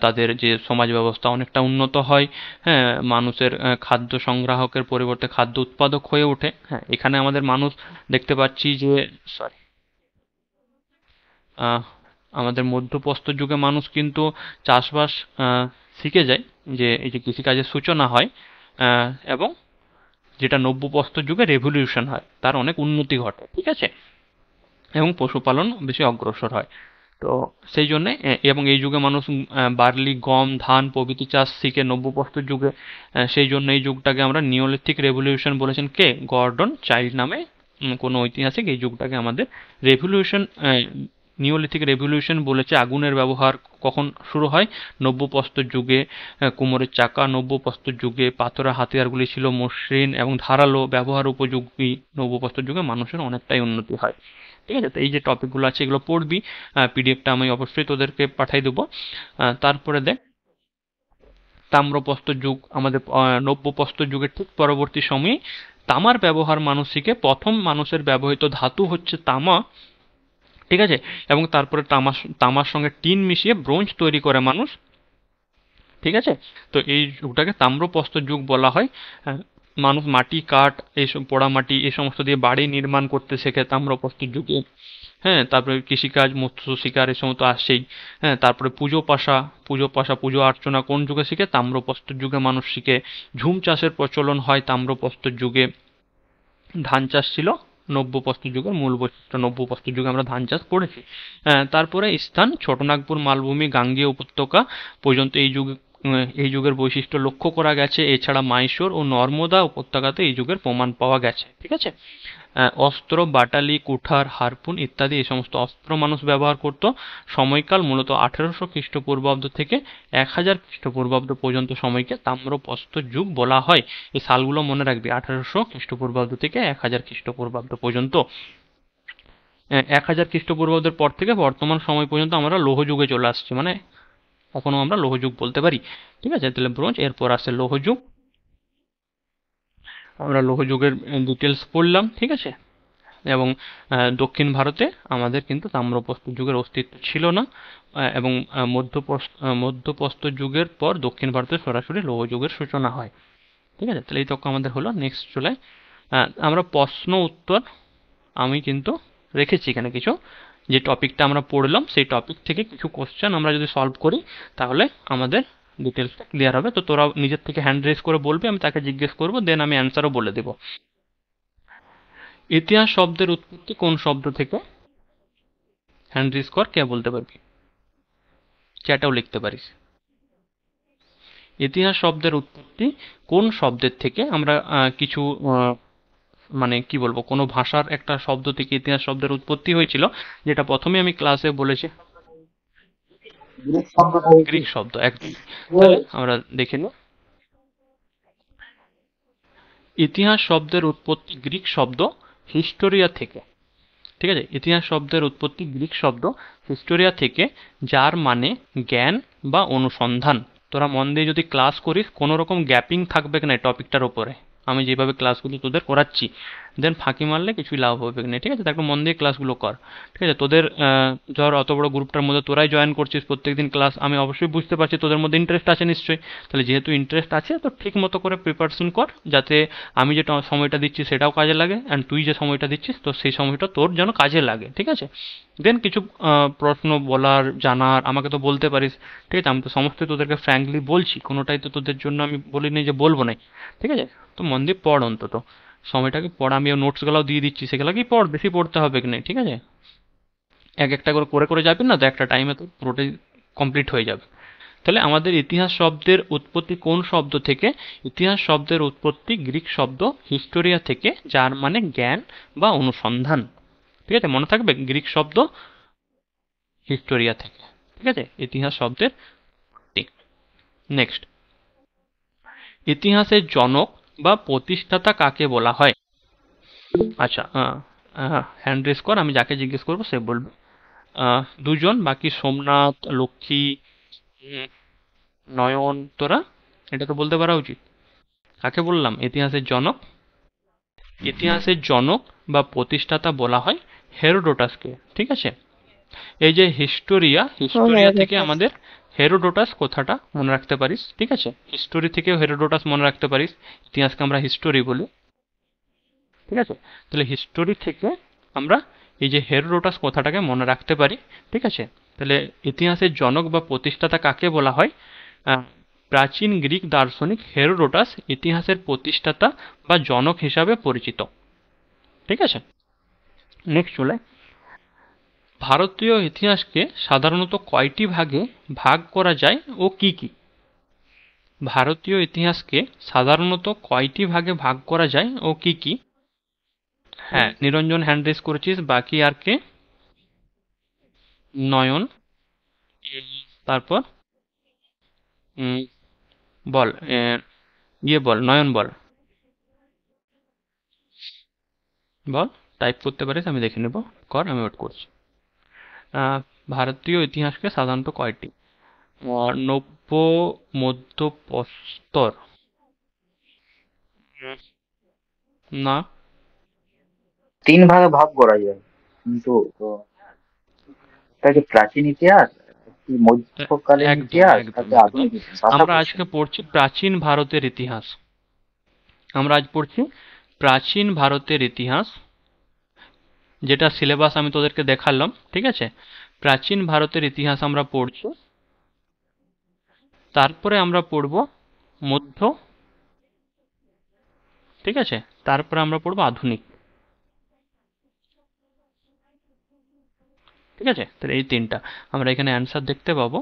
তাদের যে সমাজ ব্যবস্থা অনেকটা উন্নত হয়। হ্যাঁ, মানুষের খাদ্য সংগ্রাহকের পরিবর্তে খাদ্য উৎপাদক হয়ে ওঠে। হ্যাঁ, এখানে আমাদের মানুষ দেখতে পাচ্ছি যে, সরি, আমাদের মধ্যপ্রস্তর যুগে মানুষ কিন্তু চাষবাস শিখে যায়, যে এই যে কৃষিকাজের সূচনা হয়, এবং যেটা নব্যপ্রস্তর যুগে রেভলিউশন হয়, তার অনেক উন্নতি ঘটে। ঠিক আছে, এবং পশুপালন বেশি অগ্রসর হয়। তো সেই জন্যে এবং এই যুগে মানুষ বার্লি, গম, ধান প্রভৃতি চাষ শিখে নব্যপ্রস্তর যুগে। সেই জন্য এই যুগটাকে আমরা নিওলিথিক রেভলিউশন বলেছেন কে? গর্ডন চাইল্ড নামে কোনো ঐতিহাসিক এই যুগটাকে আমাদের রেভলিউশন, নিওলিথিক রেভলিউশন বলেছে। আগুনের ব্যবহার কখন শুরু হয়? নব্যপ্রস্তর যুগে। কুমোরের চাকা নব্যপ্রস্তর যুগে। পাথরের হাতিয়ারগুলি ছিল মসৃণ এবং ধারালো, ব্যবহার উপযোগী। নব্যপ্রস্তর যুগে মানুষের অনেকটাই উন্নতি হয়। ঠিক আছে, তো এই যে টপিকগুলো আছে এগুলো পড়বি। পিডিএফটা আমি অবশ্যই তোদেরকে পাঠিয়ে দেবো। তারপরে দেখ, তাম্রপ্রস্তর যুগ আমাদের নব্যপ্রস্তর যুগের ঠিক পরবর্তী সময়ে তামার ব্যবহার মানুষ শিখে। প্রথম মানুষের ব্যবহৃত ধাতু হচ্ছে তামা। ঠিক আছে, এবং তারপরে তামার সঙ্গে টিন মিশিয়ে ব্রোঞ্জ তৈরি করে মানুষ। ঠিক আছে, তো এই যুগটাকে তাম্রপ্রস্তর যুগ বলা হয়। মানুষ মাটি, কাঠ, এইসব পোড়া মাটি এই সমস্ত দিয়ে বাড়ি নির্মাণ করতে শেখে তাম্রপ্রস্তর যুগে। হ্যাঁ, তারপরে কৃষিকাজ, মৎস্য শিকার এই সমস্ত আসছেই। হ্যাঁ, তারপরে পুজো অর্চনা কোন যুগে শিখে? তাম্রপ্রস্তর যুগে মানুষ শিখে। ঝুম চাষের প্রচলন হয় তাম্রপ্রস্তর যুগে। ধান চাষ ছিল নব্যপ্রস্তর যুগের মূল বৈশিষ্ট্য। নব্যপ্রস্তর যুগে আমরা ধান চাষ করেছি। তারপরে স্থান ছোটনাগপুর মালভূমি, গাঙ্গেয় উপত্যকা পর্যন্ত এই যুগে এই যুগের বৈশিষ্ট্য লক্ষ্য করা গেছে। এছাড়া মাইশোর ও নর্মদা উপত্যকাতে এই যুগের প্রমাণ পাওয়া গেছে। ঠিক আছে। অস্ত্র, বাটালি, কুঠার, হারপুন ইত্যাদি এই সমস্ত অস্ত্র মানুষ ব্যবহার করত। সময়কাল মূলত 1800 খ্রিস্টপূর্বাব্দ থেকে 1000 খ্রিস্টপূর্বাব্দ পর্যন্ত সময়কে তাম্রপ্রস্তর যুগ বলা হয়। এই সালগুলো মনে রাখবি, 1800 খ্রিস্টপূর্বাব্দ থেকে 1000 খ্রিস্টপূর্বাব্দ পর্যন্ত। 1000 খ্রিস্টপূর্বাব্দের পর থেকে বর্তমান সময় পর্যন্ত আমরা লৌহ যুগে চলে আসছি, মানে এখনো আমরা লৌহ যুগ বলতে পারি। ঠিক আছে, তাহলে ব্রোঞ্জ, এরপর আসে লৌহ যুগ। আমরা লৌহ যুগের ডিটেলস পড়লাম। ঠিক আছে। এবং দক্ষিণ ভারতে আমাদের কিন্তু তাম্রপ্রস্তর যুগের অস্তিত্ব ছিল না। এবং মধ্যপ্রস্তর যুগের পর দক্ষিণ ভারতে সরাসরি লৌহ যুগের সূচনা হয়। ঠিক আছে, তাহলে এই তক্ক আমাদের হলো। নেক্সট চলে আমরা প্রশ্ন উত্তর আমি কিন্তু রেখেছি এখানে কিছু। যে টপিকটা আমরা পড়লাম সেই টপিক থেকে কিছু কোশ্চেন আমরা যদি সলভ করি তাহলে আমাদের ডিটেলসটা ক্লিয়ার হবে। তো তোরা নিজের থেকে হ্যান্ড রেজ করে বলবি, আমি তাকে জিজ্ঞেস করবো, দেন আমি অ্যান্সারও বলে দেবো। ইতিহাস শব্দের উৎপত্তি কোন শব্দ থেকে? হ্যান্ড রেজ কর, কে বলতে পারবি? চ্যাটেও লিখতে পারিস। ইতিহাস শব্দের উৎপত্তি কোন শব্দের থেকে? আমরা কিছু মানে কি বলবো, কোনো ভাষার একটা শব্দ থেকে ইতিহাস শব্দের উৎপত্তি হয়েছিল, যেটা প্রথমে আমি ক্লাসে বলেছি। গ্রিক শব্দ, একদম। তাহলে আমরা দেখে নিই। ইতিহাস শব্দের উৎপত্তি গ্রিক শব্দ হিস্টোরিয়া থেকে। ঠিক আছে, ইতিহাস শব্দের উৎপত্তি গ্রিক শব্দ হিস্টোরিয়া থেকে, যার মানে জ্ঞান বা অনুসন্ধান। তোরা মন দিয়ে যদি ক্লাস করিস, কোনো রকম গ্যাপিং থাকবে না টপিকটার ওপরে। আমি যেভাবে ক্লাসগুলো তোদের করাচ্ছি, দেন ফাঁকি মারলে কিছুই লাভ হবে না। ঠিক আছে, তারপর মন দিয়ে ক্লাসগুলো কর। ঠিক আছে, তোদের ধর অত বড় গ্রুপটার মধ্যে তোরাই জয়েন করছিস প্রত্যেকদিন ক্লাস, আমি অবশ্যই বুঝতে পারছি তোদের মধ্যে ইন্টারেস্ট আছে নিশ্চয়ই। তাহলে যেহেতু ইন্টারেস্ট আছে, তো ঠিক মতো করে প্রিপারেশন কর, যাতে আমি যে সময়টা দিচ্ছি সেটাও কাজে লাগে, অ্যান্ড তুই যে সময়টা দিচ্ছিস তো সেই সময়টা তোর যেন কাজে লাগে। ঠিক আছে, দেন কিছু প্রশ্ন বলার জানার আমাকে তো বলতে পারিস। ঠিক আছে, আমি তো সমস্ত তোদেরকে ফ্র্যাঙ্কলি বলছি, কোনোটাই তো তোদের জন্য আমি বলিনি যে বলবো না। ঠিক আছে, তো মন দিয়ে পড়, অন্তত সময়টাকে পড়। আমি নোটসগুলোও দিয়ে দিচ্ছি, সেগুলোকেই পড়, বেশি পড়তে হবে কি না। ঠিক আছে, এক একটা করে করে করে যাবি না তো একটা টাইমে তো পুরোটাই কমপ্লিট হয়ে যাবে। তাহলে আমাদের ইতিহাস শব্দের উৎপত্তি কোন শব্দ থেকে? ইতিহাস শব্দের উৎপত্তি গ্রিক শব্দ হিস্টোরিয়া থেকে, যার মানে জ্ঞান বা অনুসন্ধান। ঠিক আছে, মনে থাকবে, গ্রিক শব্দ হিস্টোরিয়া থেকে। ঠিক আছে, ইতিহাস শব্দের। নেক্সট, ইতিহাসের জনক বা প্রতিষ্ঠাতা কাকে বলা হয়? আচ্ছা, হ্যান্ড রেজ কর, আমি যাকে জিজ্ঞেস করবো সে বলবে। দুজন, বাকি সোমনাথ, লক্ষ্মী, উম, নয়ন, তোরা এটা তো বলতে পারা উচিত। কাকে বললাম ইতিহাসের জনক? ইতিহাসের জনক বা প্রতিষ্ঠাতা বলা হয় হেরোডোটাসকে। ঠিক আছে, এই যে হিস্টোরিয়া, হিস্টোরিয়া থেকে আমাদের হেরোডোটাস কথাটা মনে রাখতে পারিস। ঠিক আছে, হিস্টোরি থেকেও হেরোডোটাস মনে রাখতে পারিস, ইতিহাসকে আমরা হিস্টোরি বলি। ঠিক আছে, তাহলে হিস্টোরি থেকে আমরা এই যে হেরোডোটাস কথাটাকে মনে রাখতে পারি। ঠিক আছে, তাহলে ইতিহাসের জনক বা প্রতিষ্ঠাতা কাকে বলা হয়? প্রাচীন গ্রিক দার্শনিক হেরোডোটাস ইতিহাসের প্রতিষ্ঠাতা বা জনক হিসাবে পরিচিত। ঠিক আছে, নেক্সট চলে, ভারতীয় ইতিহাসকে সাধারণত কয়টি ভাগে ভাগ করা যায় ও কি কি? ভারতীয় ইতিহাসকে সাধারণত কয়টি ভাগে ভাগ করা যায় ও কি কি? হ্যাঁ, নিরঞ্জন হ্যান্ড রেজ করেছিস, বাকি আর কে? নয়ন। তারপর বল, বল নয়ন, বল বল। টাইপ করতে পারিস, আমি দেখে নেব, কর, আমি ওয়েট করছি। ভারতীয় ইতিহাসকে সাধারণত কয়টি? নব্য, মধ্যপ্রস্তর, না। তিন ভাগে ভাগ করা যায়, কিন্তু একটা কি প্রাচীন ইতিহাস, কি মধ্যকালীন একদম ইতিহাস, একদম তাকে একদম। আধুনিক ইতিহাস, আশা আমরা করছি। আজকে পড়ছি প্রাচীন ভারতের ইতিহাস। আমরা আজ পড়ছি প্রাচীন ভারতের ইতিহাস, যেটা সিলেবাস আমি তোদেরকে দেখালাম। ঠিক আছে, প্রাচীন ভারতের ইতিহাস আমরা পড়ছি। তারপরে আমরা পড়ব মধ্য। ঠিক আছে, তারপরে আমরা পড়ব আধুনিক। ঠিক আছে, তাহলে এই তিনটা আমরা এখানে অ্যান্সার দেখতে পাবো।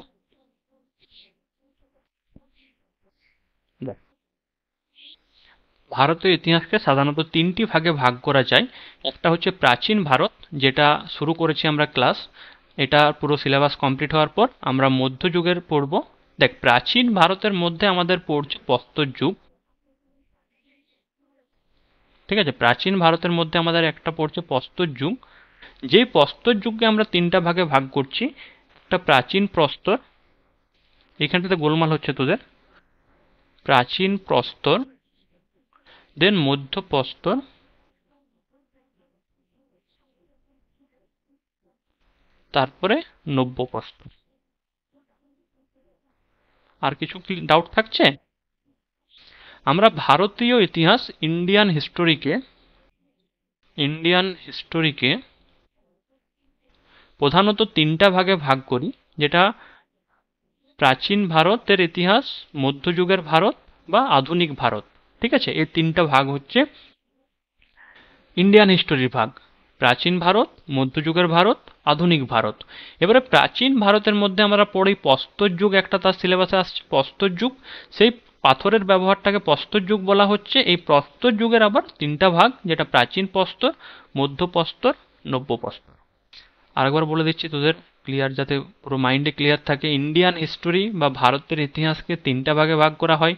ভারতীয় ইতিহাসকে সাধারণত তিনটি ভাগে ভাগ করা যায়। একটা হচ্ছে প্রাচীন ভারত, যেটা শুরু করেছি আমরা ক্লাস, এটা পুরো সিলেবাস কমপ্লিট হওয়ার পর আমরা মধ্যযুগের পড়ব। দেখ, প্রাচীন ভারতের মধ্যে আমাদের পড়ছে প্রস্তর যুগ, ঠিক আছে? প্রাচীন ভারতের মধ্যে আমাদের একটা পড়ছে প্রস্তর যুগ। যেই প্রস্তর যুগকে আমরা তিনটা ভাগে ভাগ করছি, একটা প্রাচীন প্রস্তর, এখানটাতে গোলমাল হচ্ছে তোদের, প্রাচীন প্রস্তর, দেন মধ্য প্রস্তর, তারপরে নব্য প্রস্তর। আর কিছু কি ডাউট থাকছে? আমরা ভারতীয় ইতিহাস, ইন্ডিয়ান হিস্টোরিকে প্রধানত তিনটা ভাগে ভাগ করি, যেটা প্রাচীন ভারতের ইতিহাস, মধ্যযুগের ভারত বা আধুনিক ভারত। ঠিক আছে, এই তিনটা ভাগ হচ্ছে ইন্ডিয়ান হিস্টোরির ভাগ। প্রাচীন ভারত, মধ্যযুগের ভারত, আধুনিক ভারত। এবারে প্রাচীন ভারতের মধ্যে আমরা পড়ি প্রস্তর যুগ, একটা তার সিলেবাসে আসছে প্রস্তর যুগ। সেই পাথরের ব্যবহারটাকে প্রস্তর যুগ বলা হচ্ছে। এই প্রস্তর যুগের আবার তিনটা ভাগ, যেটা প্রাচীন প্রস্তর, মধ্য প্রস্তর, নব্য প্রস্তর। আরেকবার বলে দিচ্ছি তোদের ক্লিয়ার, যাতে পুরো মাইন্ডে ক্লিয়ার থাকে। ইন্ডিয়ান হিস্টোরি বা ভারতের ইতিহাসকে তিনটা ভাগে ভাগ করা হয়।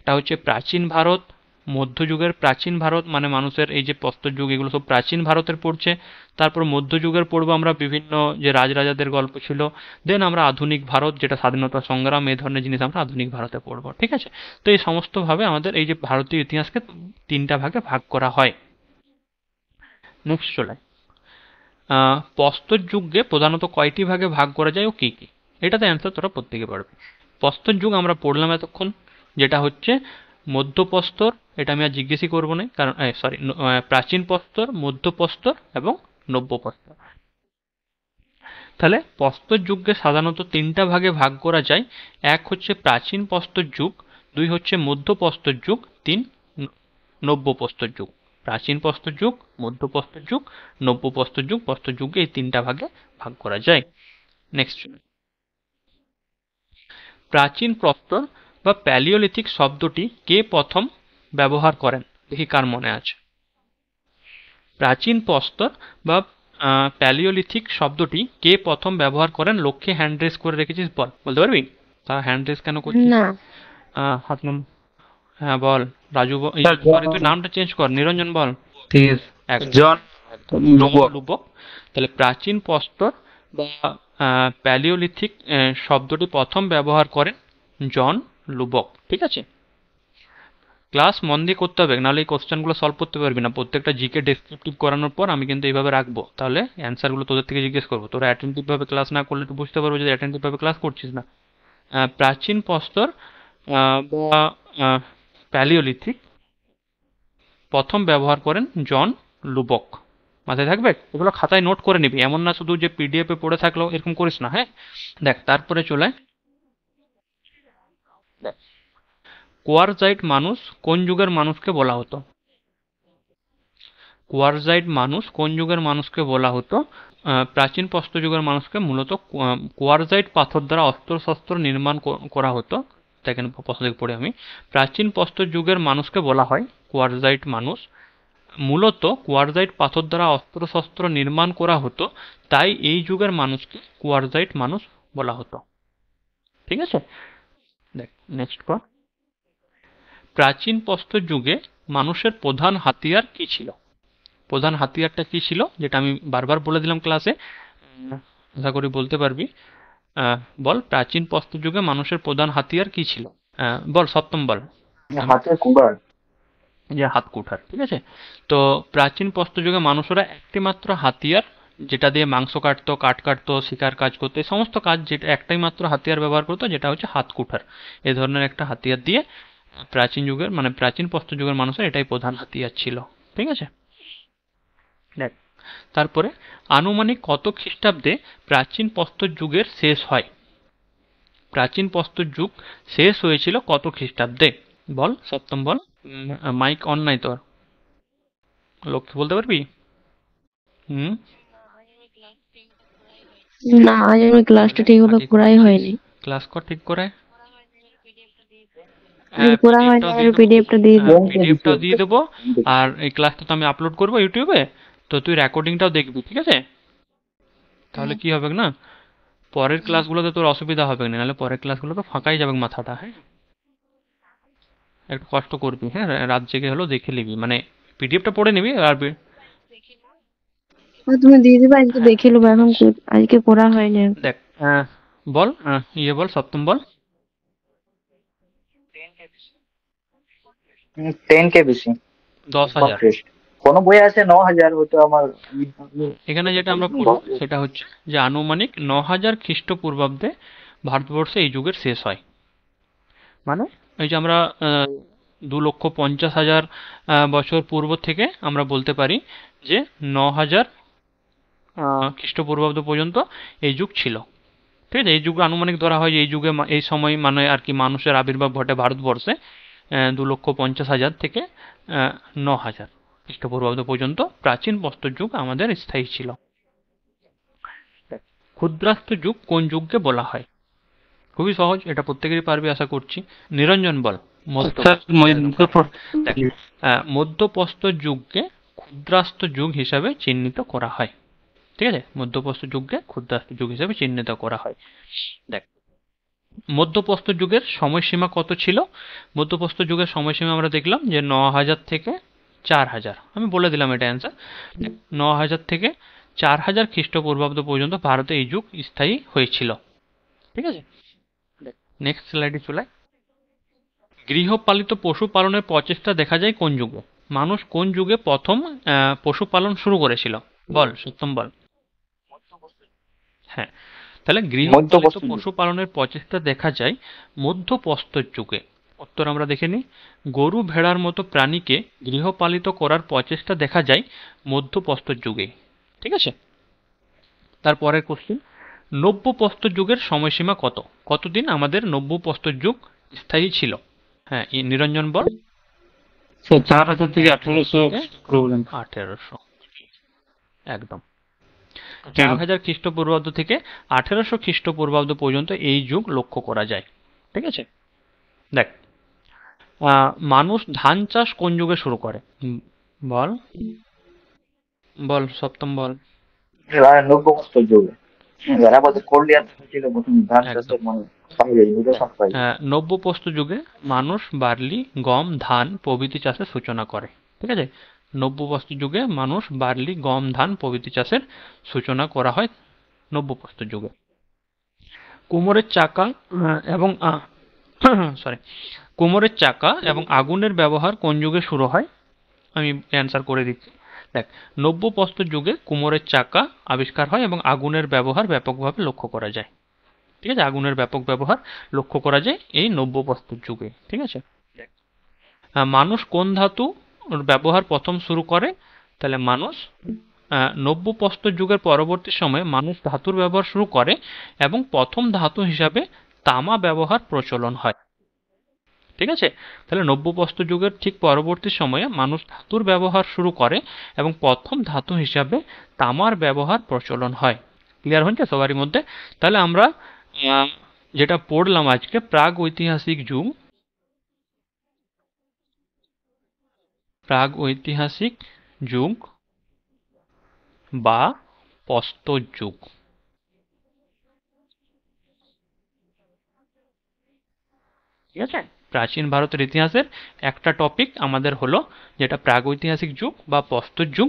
একটা হচ্ছে প্রাচীন ভারত, মধ্যযুগের প্রাচীন ভারত, মানে মানুষের এই যে প্রস্তর যুগ, এগুলো সব প্রাচীন ভারতের পড়ছে। তারপর মধ্যযুগের পড়বো আমরা বিভিন্ন যে রাজরাজাদের গল্প ছিল। দেন আমরা আধুনিক ভারত, যেটা স্বাধীনতা সংগ্রাম, এই ধরনের জিনিস আমরা আধুনিক ভারতে পড়বো। ঠিক আছে, তো এই সমস্তভাবে আমাদের এই যে ভারতীয় ইতিহাসকে তিনটা ভাগে ভাগ করা হয়। নেক্সট চলে, প্রস্তর যুগকে প্রধানত কয়টি ভাগে ভাগ করা যায় ও কি কি? এটাতে অ্যান্সার তোরা প্রত্যেকে পারবে। প্রস্তর যুগ আমরা পড়লাম এতক্ষণ, যেটা হচ্ছে মধ্যপ্রস্তর, এটা আমি আর জিজ্ঞেসই করবো না, কারণ সরি, প্রাচীন প্রস্তর, মধ্যপ্রস্তর এবং নব্যপ্রস্তর। তাহলে প্রস্তর যুগকে সাধারণত তিনটা ভাগে ভাগ করা যায়। এক হচ্ছে প্রাচীন প্রস্তর যুগ, দুই হচ্ছে মধ্যপ্রস্তর যুগ, তিন নব্যপ্রস্তর যুগ। প্রাচীন প্রস্তর যুগ, মধ্যপ্রস্তর যুগ, নব্যপ্রস্তর যুগ। প্রস্তর যুগকে এই তিনটা ভাগে ভাগ করা যায়। নেক্সট, প্রাচীন প্রস্তর বা প্যালিওলিথিক শব্দটি কে প্রথম ব্যবহার করেন? দেখি কার মনে আছে। প্রাচীন প্রস্তর বা প্যালিওলিথিক শব্দটি কে প্রথম ব্যবহার করেন? লক্ষ্যে হ্যান্ড রেস করে রেখেছিস, বল, বলতে পারবি? তা হ্যান্ড রেস কেন করছিস? না। হাত নাম। হ্যাঁ বল, রাজু সরি, তুই নামটা চেঞ্জ কর, নিরঞ্জন বল। জন লুবক। লুবক। তাহলে প্রাচীন প্রস্তর বা প্যালিওলিথিক শব্দটি প্রথম ব্যবহার করেন জন লুবক। ঠিক আছে, ক্লাস মন দিয়ে করতে হবে, নাহলে এই কোশ্চেনগুলো সলভ করতে পারবি না। প্রত্যেকটা জিকে ডেসক্রিপটিভ করানোর পর আমি কিন্তু এইভাবে রাখবো, তাহলে অ্যান্সারগুলো তোদের থেকে জিজ্ঞেস করবো। তোরা অ্যাটেন্টিভ ভাবে ক্লাস না করলে তুই বুঝতে পারবো যে অ্যাটেন্টিভ ভাবে ক্লাস করছিস না। প্রাচীন প্রস্তর বা প্যালিওলিথিক প্রথম ব্যবহার করেন জন লুবক। মাথায় থাকবে, এগুলো খাতায় নোট করে নিবি, এমন না শুধু যে পিডিএফ এ পড়ে থাকলেও এরকম করিস না। হ্যাঁ, দেখ তারপরে চলে, কোয়ারজাইট মানুষ কোন যুগের মানুষকে বলা হতো? কোয়ারজাইট মানুষ কোন যুগের মানুষকে বলা হতো? প্রাচীন প্রস্তর যুগের মানুষকে মূলত কোয়ারজাইট পাথর দ্বারা অস্ত্র-শস্ত্র নির্মাণ করা হতো। দেখেন প্রশ্ন থেকে পড়ে আমি, প্রাচীন প্রস্তর যুগের মানুষকে বলা হয় কোয়ারজাইট মানুষ। মূলত কোয়ারজাইট পাথর দ্বারা অস্ত্র-শস্ত্র নির্মাণ করা হতো, তাই এই যুগের মানুষকে কোয়ারজাইট মানুষ বলা হতো। ঠিক আছে, দেখ নেক্সট পর, প্রাচীন প্রস্তর যুগে মানুষের প্রধান হাতিয়ার কি ছিল? প্রধান হাতিয়ারটা কি ছিল, যেটা আমি বারবার বলে দিলাম ক্লাসে, আশা করি বলতে পারবি। বল, প্রাচীন প্রস্তর যুগে মানুষের প্রধান হাতিয়ার কি ছিল? বল, সপ্তম বল। হাতে কুড়াল। যে হাত কুঠার। ঠিক আছে, তো প্রাচীন প্রস্তর যুগে মানুষেরা একটি মাত্র হাতিয়ার, যেটা দিয়ে মাংস কাটতো, কাঠ কাটতো, শিকার কাজ করতো, এই সমস্ত কাজ, যেটা একটাই মাত্র হাতিয়ার ব্যবহার করতো, যেটা হচ্ছে হাত কুঠার। এ ধরনের একটা হাতিয়ার দিয়ে প্রাচীন যুগের, মানে প্রাচীন প্রস্তর যুগের মানুষের এটাই প্রধান হাতিয়ার ছিল। ঠিক আছে, দেখ তারপরে, আনুমানিক কত খ্রিস্টাব্দে প্রাচীন প্রস্তর যুগের শেষ হয়? প্রাচীন প্রস্তর যুগ শেষ হয়েছিল কত খ্রিস্টাব্দে? বল, সপ্তম বল। মাইক অন নাই তোর, লক্ষ্য বলতে পারবি? হুম, না, আজ আমি ক্লাসটা ঠিকমতো করাই হয়নি। ক্লাস কর ঠিক করে। হ্যাঁ, করা হয়নি, পিডিএফটাও দিয়ে দেবো। পিডিএফটা দিয়ে দিও। পিডিএফটাও দিয়ে দেবো। আর এই ক্লাসটা তো আমি আপলোড করবো ইউটিউবে, তো তুই রেকর্ডিংটাও দেখবি, ঠিক আছে? তাহলে কি হবে না, পরের ক্লাসগুলোতে তোর অসুবিধা হবে না, নাহলে পরের ক্লাসগুলো তো ফাঁকাই যাবে মাথাটা। হ্যাঁ, একটু কষ্ট করবি, হ্যাঁ, রাত জেগে হলেও দেখে নিবি, মানে পিডিএফটা পড়ে নিবি আর তুমি দিয়ে দিবে, আজকে হ্যাঁ দেখে নেবো। এখন আজকে করা হয়নি। দেখ, বল, বল সপ্তম বল। 10K বেশি 10,000। কোনো বই আছে 9,000, হয়তো আমার এখানে যেটা আমরা পড়বো সেটা হচ্ছে যে আনুমানিক 9,000 খ্রিস্টপূর্বাব্দে ভারতবর্ষে এই যুগের শেষ হয়। মানে এই যে আমরা 2,50,000 বছর পূর্ব থেকে আমরা বলতে পারি যে 9,000 খ্রিস্টপূর্বাব্দ পর্যন্ত এই যুগ ছিল। ঠিক আছে, এই যুগ আনুমানিক ধরা হয় যে এই যুগে এই সময় মানে আর কি মানুষের আবির্ভাব ঘটে ভারতবর্ষে 2,50,000 থেকে 9,000 খ্রিস্টপূর্বাব্দ পর্যন্ত প্রাচীন প্রস্তর যুগ আমাদের স্থায়ী ছিল। ক্ষুদ্রাস্ত যুগ কোন যুগকে বলা হয়? খুবই সহজ, এটা প্রত্যেকেরই পারবে আশা করছি। নিরঞ্জন বল। দেখ, মধ্যপ্রস্তর যুগকে ক্ষুদ্রাস্ত যুগ হিসাবে চিহ্নিত করা হয়। ঠিক আছে, মধ্যপ্রস্তর যুগকে ক্ষুদ্রাস্ত যুগ হিসাবে চিহ্নিত করা হয়। দেখ, মধ্যপ্রস্তর যুগের সময়সীমা কত ছিল? মধ্যপ্রস্তর যুগের সময়সীমা আমরা দেখলাম যে 9,000 থেকে 4,000। আমি বলে দিলাম এটা অ্যান্সার। 9,000 থেকে 4,000 খ্রিস্টপূর্বাব্দ পর্যন্ত ভারতে এই যুগ স্থায়ী হয়েছিল। ঠিক আছে, নেক্সট স্লাইডে চলে। গৃহপালিত পশু পালনের প্রচেষ্টা দেখা যায় কোন যুগে? মানুষ কোন যুগে প্রথম পশুপালন শুরু করেছিল? বল সত্যম বল। হ্যাঁ, তাহলে গৃহপালিত পশুপালনের প্রচেষ্টা দেখা যায় মধ্যপ্রস্তর যুগে। উত্তর আমরা দেখে নিই। গরু ভেড়ার মতো প্রাণীকে গৃহপালিত করার প্রচেষ্টা দেখা যায় মধ্যপ্রস্তর যুগে। ঠিক আছে, তারপরের কোশ্চেন, নব্যপ্রস্তর যুগের সময়সীমা কত? কতদিন আমাদের নব্যপ্রস্তর যুগ স্থায়ী ছিল? হ্যাঁ, নিরঞ্জন বল। 4,000 থেকে 1800 পর্যন্ত। 1800, একদম। 4,000 খ্রিস্টপূর্বাব্দ থেকে 1800 খ্রিস্টপূর্বাব্দ পর্যন্ত এই যুগ লক্ষ্য করা যায়। ঠিক আছে, দেখ, মানুষ ধান চাষ কোন যুগে শুরু করে? বল বল সপ্তম বল। নব্যপ্রস্তর যুগে। যারা বলছে কোল্ডিয়ার ছিল প্রথম ধান চাষের, মানে নিদর্শন পাই। নব্যপ্রস্তর যুগে মানুষ বার্লি, গম, ধান প্রভৃতি চাষের সূচনা করে। ঠিক আছে, নব্যপ্রস্তর যুগে মানুষ বার্লি, গম, ধান প্রভৃতি চাষের সূচনা করা হয় নব্যপ্রস্তর যুগে। কুমোরের চাকা এবং সরি কুমোরের চাকা এবং আগুনের ব্যবহার কোন যুগে শুরু হয়? আমি অ্যান্সার করে দিচ্ছি। দেখ, নব্যপ্রস্তর যুগে কুমোরের চাকা আবিষ্কার হয় এবং আগুনের ব্যবহার ব্যাপকভাবে লক্ষ্য করা যায়। ঠিক আছে, আগুনের ব্যাপক ব্যবহার লক্ষ্য করা যায় এই নব্যপ্রস্তর যুগে। ঠিক আছে, মানুষ কোন ধাতু ব্যবহার প্রথম শুরু করে? তাহলে মানুষ নব্যপ্রস্তর যুগের পরবর্তী সময়ে মানুষ ধাতুর ব্যবহার শুরু করে এবং প্রথম ধাতু হিসাবে তামা ব্যবহার প্রচলন হয়। ঠিক আছে, তাহলে নব্যপ্রস্তর যুগের ঠিক পরবর্তী সময়ে মানুষ ধাতুর ব্যবহার শুরু করে এবং প্রথম ধাতু হিসাবে তামার ব্যবহার প্রচলন হয়। ক্লিয়ার হচ্ছে সবারই মধ্যে? তাহলে আমরা যেটা পড়লাম আজকে, প্রাগ ঐতিহাসিক যুগ, প্রাগ ঐতিহাসিক যুগ বা প্রস্তর যুগ। ঠিক আছে, প্রাচীন ভারতের ইতিহাসের একটা টপিক আমাদের হলো যেটা প্রাগৈতিহাসিক যুগ বা প্রস্তর যুগ।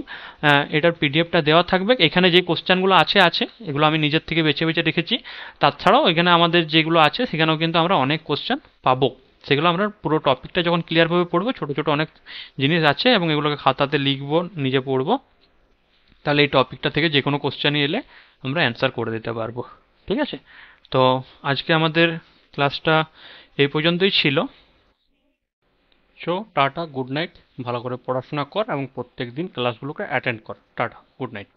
এটার পিডিএফটা দেওয়া থাকবে। এখানে যে কোশ্চেনগুলো আছে এগুলো আমি নিজের থেকে বেছে বেছে রেখেছি। তাছাড়াও এখানে আমাদের যেগুলো আছে সেখানেও কিন্তু আমরা অনেক কোশ্চেন পাবো। সেগুলো আমরা পুরো টপিকটা যখন ক্লিয়ারভাবে পড়বো, ছোটো ছোটো অনেক জিনিস আছে এবং এগুলোকে খাতাতে লিখবো, নিজে পড়বো, তাহলে এই টপিকটা থেকে যে কোনো কোশ্চেনই এলে আমরা অ্যান্সার করে দিতে পারবো। ঠিক আছে, তো আজকে আমাদের ক্লাসটা এই পর্যন্তই ছিল। So tata, good night. ভালো করে পড়াশোনা কর এবং প্রত্যেক দিন ক্লাসগুলোকে অ্যাটেন্ড কর। Tata, good night.